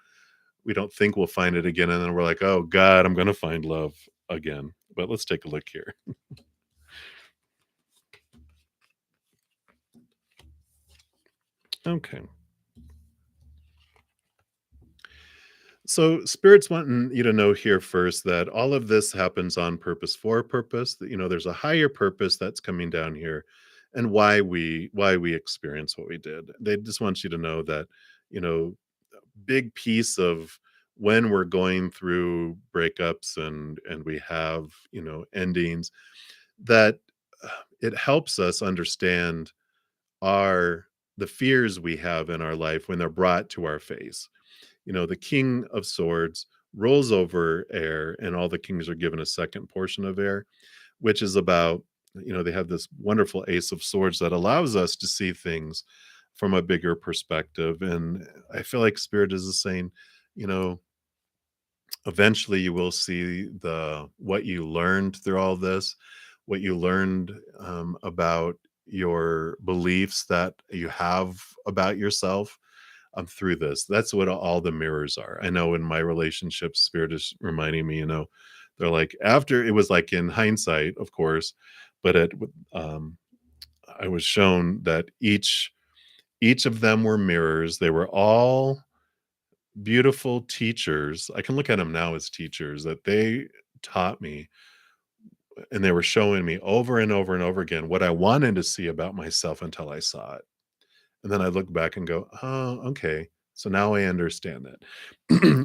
we don't think we'll find it again, and then we're like, oh God, I'm going to find love again. But let's take a look here. Okay. So spirits wanting you to know here first that all of this happens on purpose, for a purpose, that there's a higher purpose that's coming down here. and why we experience what we did. They just want you to know that, you know, big piece of when we're going through breakups and we have, endings, that it helps us understand our the fears we have in our life when they're brought to our face. The king of swords rolls over air, and all the kings are given a second portion of air, which is about, they have this wonderful ace of swords that allows us to see things from a bigger perspective. And I feel like spirit is saying, you know, eventually you will see the what you learned through all this, what you learned about your beliefs that you have about yourself, through this. That's what all the mirrors are. I know in my relationship, spirit is reminding me, they're like, after it was like in hindsight, of course, but um, I was shown that each of them were mirrors. They were all beautiful teachers. I can look at them now as teachers that they taught me, and they were showing me over and over and over again what I wanted to see about myself until I saw it. And then I look back and go, "Oh, okay. So now I understand it."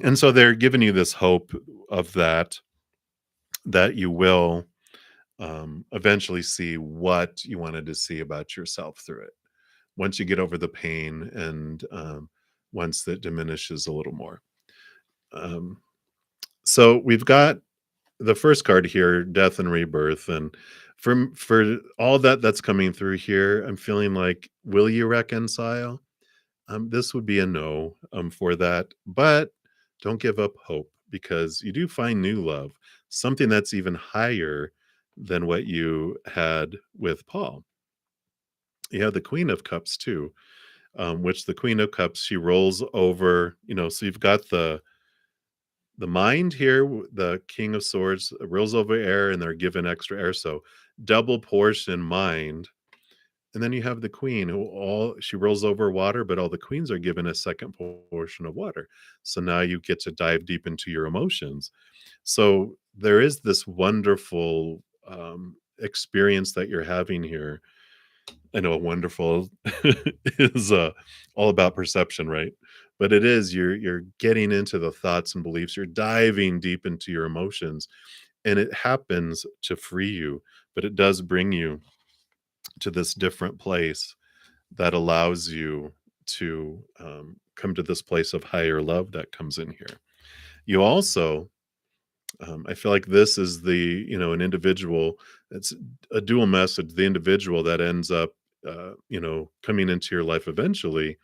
And so they're giving you this hope of that you will, eventually see what you wanted to see about yourself through it. Once you get over the pain and, once that diminishes a little more. Um, so we've got the first card here, death and rebirth, and for all that's coming through here, I'm feeling like, will you reconcile? This would be a no, for that, but don't give up hope, because you do find new love, something that's even higher than what you had with Paul. You have the Queen of Cups too, which the Queen of Cups, she rolls over, so you've got the mind here, the King of Swords rolls over air and they're given extra air, so double portion mind. And then you have the queen who all she rolls over water, but all the queens are given a second portion of water. So now you get to dive deep into your emotions. So there is this wonderful experience that you're having here. I know wonderful is all about perception, right? But it is you're getting into the thoughts and beliefs. You're diving deep into your emotions, and it happens to free you, but it does bring you to this different place that allows you to come to this place of higher love that comes in here. You also, I feel like this is an individual. It's a dual message. The individual that ends up, coming into your life eventually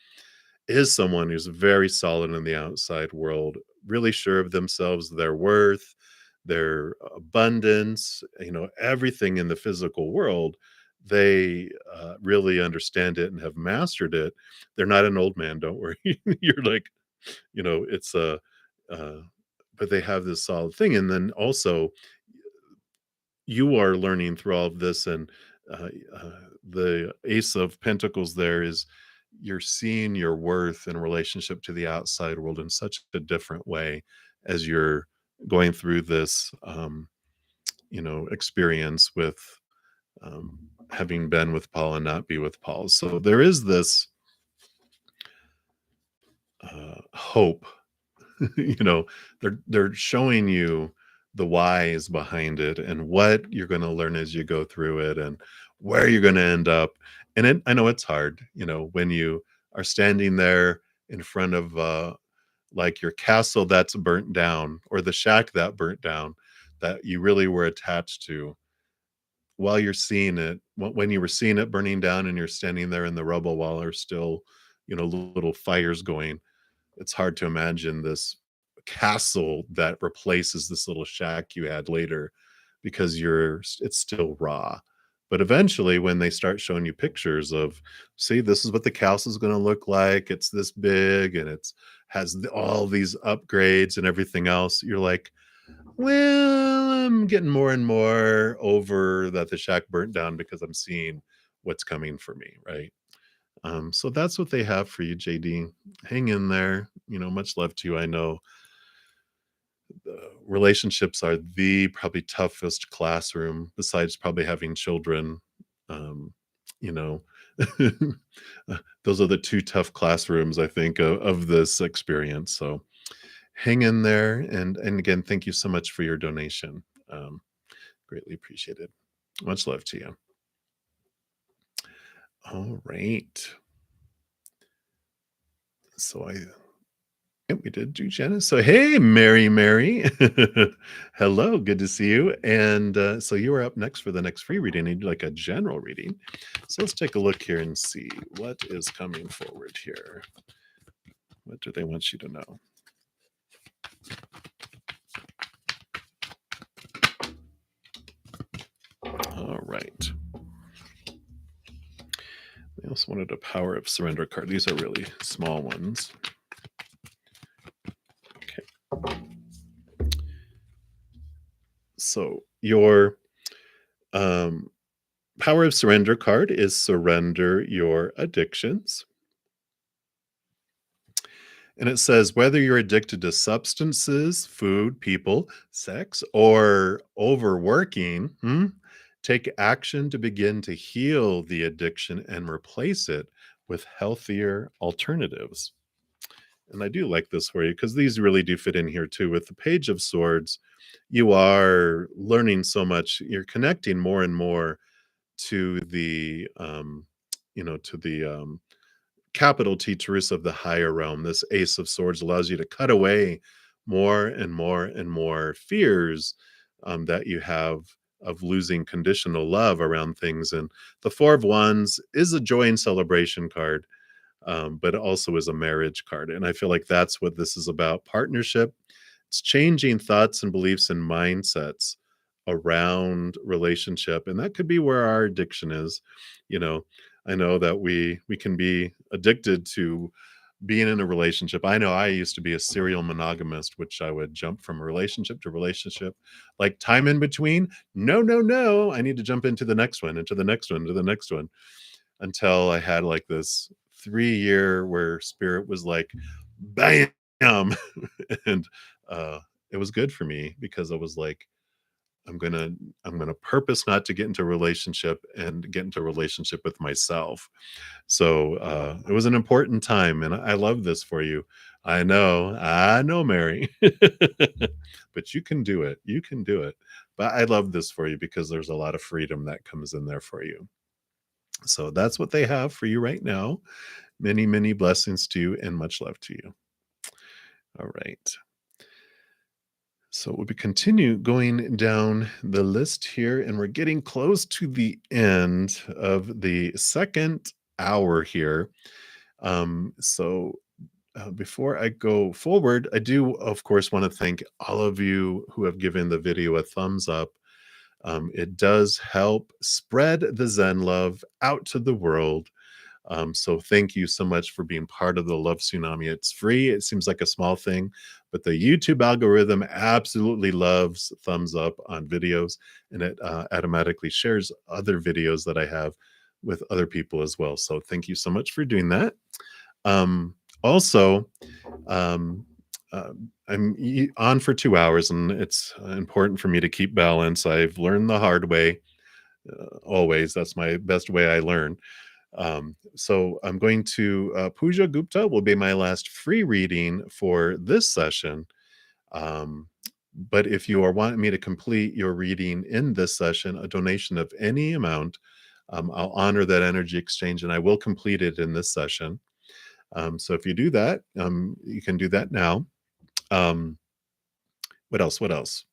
is someone who's very solid in the outside world, really sure of themselves, their worth, their abundance, everything in the physical world. They really understand it and have mastered it. They're not an old man, don't worry. You're like, it's uh, but they have this solid thing. And then also, you are learning through all of this, and uh, uh, the ace of pentacles there is you're seeing your worth in relationship to the outside world in such a different way as you're going through this experience with having been with Paul and not be with Paul. So there is this hope. you know they're showing you the whys behind it and what you're going to learn as you go through it and where you're going to end up. And I know it's hard, when you are standing there in front of like your castle that's burnt down, or the shack that burnt down that you really were attached to, while you're seeing it, when you were seeing it burning down and you're standing there in the rubble while there's still little fires going. It's hard to imagine this castle that replaces this little shack you had later, because it's still raw. But eventually, when they start showing you pictures of, see, this is what the castle is going to look like. It's this big, and all these upgrades and everything else. You're like, well, I'm getting more and more over that the shack burnt down, because I'm seeing what's coming for me, right? So that's what they have for you, JD. Hang in there. Much love to you. I know relationships are the probably toughest classroom, besides probably having children. Um, you know, those are the two tough classrooms, I think, of this experience. So hang in there. And again, thank you so much for your donation. Um, Greatly appreciated. Much love to you. All right. So yeah, we did do Janice. So hey, Mary. Hello, good to see you. And so you are up next for the next free reading. Need like a general reading. So let's take a look here and see what is coming forward here. What do they want you to know? All right. They also wanted a power of surrender card. These are really small ones. Okay. So your um, power of surrender card is surrender your addictions. And it says whether you're addicted to substances, food, people, sex, or overworking, take action to begin to heal the addiction and replace it with healthier alternatives. And I do like this for you because these really do fit in here too. With the Page of Swords, you are learning so much. You're connecting more and more to the, to the capital T Teresa of the higher realm. This Ace of Swords allows you to cut away more and more and more fears that you have of losing conditional love around things. And the Four of Wands is a joy and celebration card, but it also is a marriage card. And I feel like that's what this is about: partnership. It's changing thoughts and beliefs and mindsets around relationship. And that could be where our addiction is. You know, I know that we can be addicted to being in a relationship. I know I used to be a serial monogamist, which I would jump from relationship to relationship, like time in between. No, no, no. I need to jump into the next one, into the next one, to the next one, until I had like this 3 year where spirit was like, bam. And it was good for me because I was like, I'm gonna I'm gonna purpose not to get into a relationship and get into a relationship with myself. So it was an important time, and I love this for you. I know, Mary, but you can do it. You can do it. But I love this for you because there's a lot of freedom that comes in there for you. So that's what they have for you right now. Many, many blessings to you and much love to you. All right. So we'll be continue going down the list here, and we're getting close to the end of the second hour here. Before I go forward, I do, of course, want to thank all of you who have given the video a thumbs up. It does help spread the Zen love out to the world. So thank you so much for being part of the Love Tsunami. It's free. It seems like a small thing, but the YouTube algorithm absolutely loves thumbs up on videos, and it automatically shares other videos that I have with other people as well. So thank you so much for doing that. Also, um, uh, on for 2 hours, and it's important for me to keep balance. I've learned the hard way. Always, that's my best way I learn. So I'm going to Pooja Gupta will be my last free reading for this session. Um, but if you are wanting me to complete your reading in this session, a donation of any amount, I'll honor that energy exchange and I will complete it in this session. So if you do that, you can do that now. Um, what else? What else?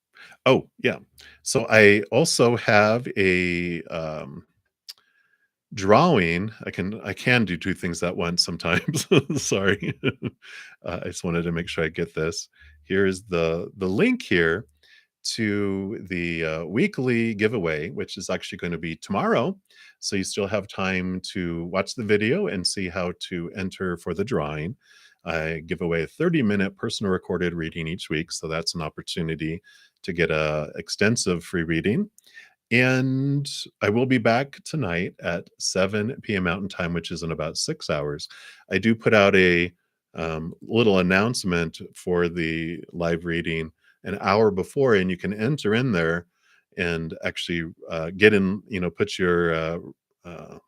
Oh, yeah. So I also have a drawing. I can do two things at once sometimes. Sorry. I just wanted to make sure I get this. Here's the link here to the weekly giveaway, which is actually going to be tomorrow. So you still have time to watch the video and see how to enter for the drawing. I give away a 30-minute personal recorded reading each week. So that's an opportunity to get a extensive free reading. And I will be back tonight at 7 p.m. Mountain Time, which is in about 6 hours. I do put out a little announcement for the live reading an hour before, and you can enter in there and actually get in, put your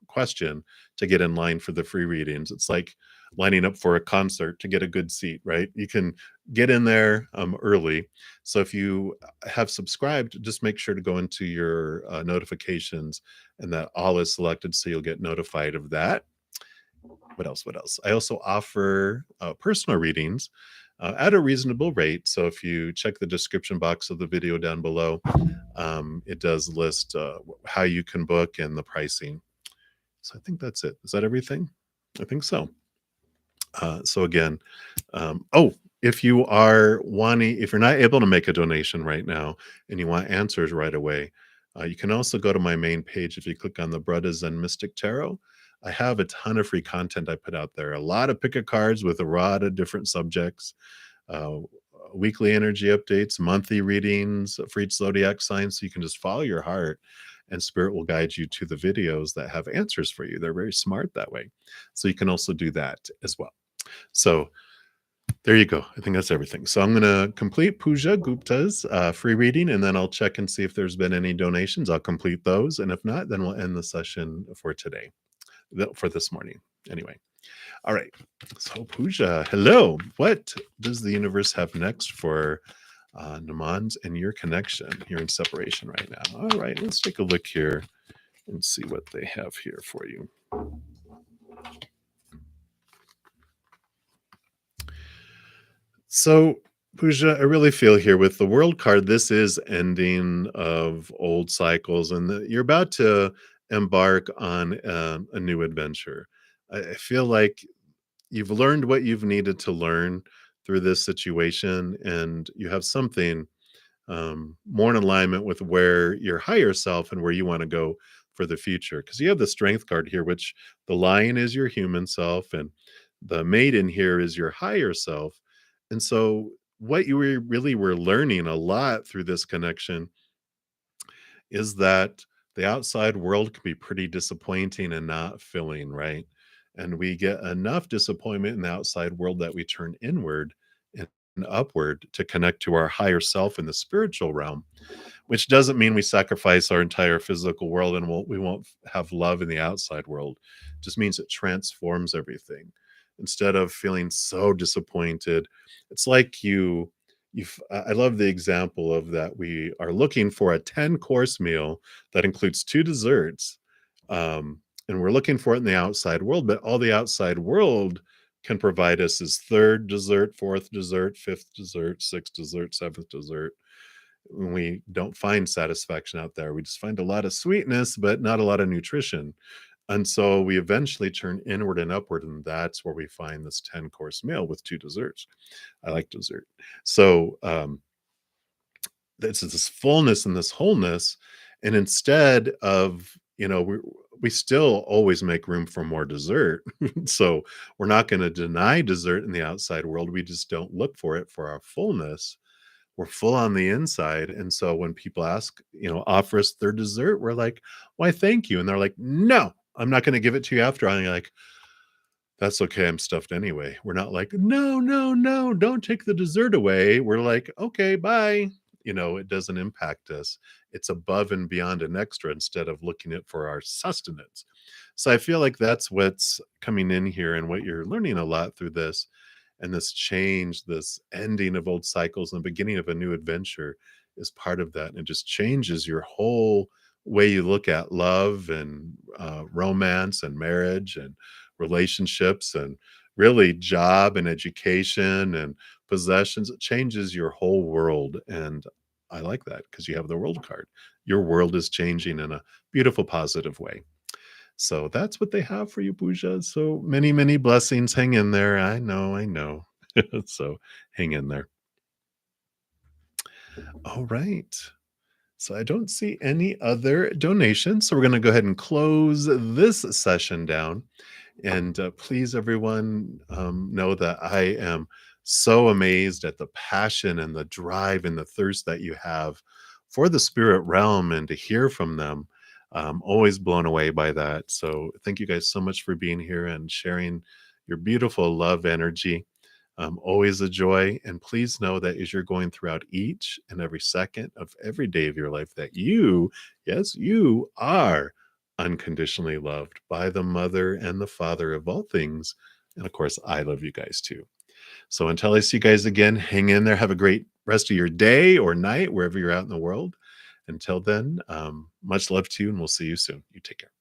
question to get in line for the free readings. It's like lining up for a concert to get a good seat, right? You can get in there early. So if you have subscribed, just make sure to go into your notifications and that all is selected so you'll get notified of that. What else? What else? I also offer personal readings at a reasonable rate. So if you check the description box of the video down below, it does list how you can book and the pricing. So I think that's it. Is that everything? I think so. So again, oh, if if you're not able to make a donation right now and you want answers right away, you can also go to my main page. If you click on the bruddaZEN Mystic Tarot, I have a ton of free content I put out there. A lot of pick a cards with a lot of different subjects, uh, weekly energy updates, monthly readings for each zodiac sign. So you can just follow your heart and spirit will guide you to the videos that have answers for you. They're very smart that way. So you can also do that as well. So there you go. I think that's everything. So I'm going to complete Pooja Gupta's free reading, and then I'll check and see if there's been any donations. I'll complete those. And if not, then we'll end the session for today, for this morning. Anyway. All right. So Pooja, hello. What does the universe have next for Namans and your connection? You're in separation right now. All right. Let's take a look here and see what they have here for you. So, Pooja, I really feel here with the world card, this is ending of old cycles, and you're about to embark on a new adventure. I feel like you've learned what you've needed to learn through this situation, and you have something more in alignment with where your higher self and where you want to go for the future. Because you have the strength card here, which the lion is your human self, and the maiden here is your higher self. And so, what you really were learning a lot through this connection is that the outside world can be pretty disappointing and not filling, right? And we get enough disappointment in the outside world that we turn inward and upward to connect to our higher self in the spiritual realm, which doesn't mean we sacrifice our entire physical world and we won't have love in the outside world. It just means it transforms everything. Instead of feeling so disappointed, it's like I love the example of that we are looking for a 10-course meal that includes 2 desserts. And we're looking for it in the outside world, but all the outside world can provide us is 3rd dessert, 4th dessert, 5th dessert, 6th dessert, 7th dessert. When we don't find satisfaction out there, we just find a lot of sweetness, but not a lot of nutrition. And so we eventually turn inward and upward, and that's where we find this 10-course meal with 2 desserts. I like dessert. So it's this fullness and this wholeness. And instead of, we still always make room for more dessert. So we're not going to deny dessert in the outside world. We just don't look for it for our fullness. We're full on the inside. And so when people offer us their dessert, we're like, why, thank you. And they're like, no, I'm not going to give it to you after. I'm like, that's okay. I'm stuffed anyway. We're not like, no, no, no, don't take the dessert away. We're like, okay, bye. It doesn't impact us. It's above and beyond an extra instead of looking at for our sustenance. So I feel like that's what's coming in here and what you're learning a lot through this. And this change, this ending of old cycles and the beginning of a new adventure is part of that. And it just changes your whole way you look at love and romance and marriage and relationships and really job and education and possessions. It changes your whole world. And I like that because you have the world card. Your world is changing in a beautiful, positive way. So that's what they have for you, Pooja. So many, many blessings. Hang in there. I know, I know. So hang in there. All right. So I don't see any other donations. So we're going to go ahead and close this session down. And please, everyone, know that I am so amazed at the passion and the drive and the thirst that you have for the spirit realm and to hear from them. Always blown away by that. So thank you guys so much for being here and sharing your beautiful love energy. Always a joy. And please know that as you're going throughout each and every second of every day of your life, that you, yes, you are unconditionally loved by the mother and the father of all things. And of course, I love you guys too. So until I see you guys again, hang in there. Have a great rest of your day or night, wherever you're out in the world. Until then, much love to you, and we'll see you soon. You take care.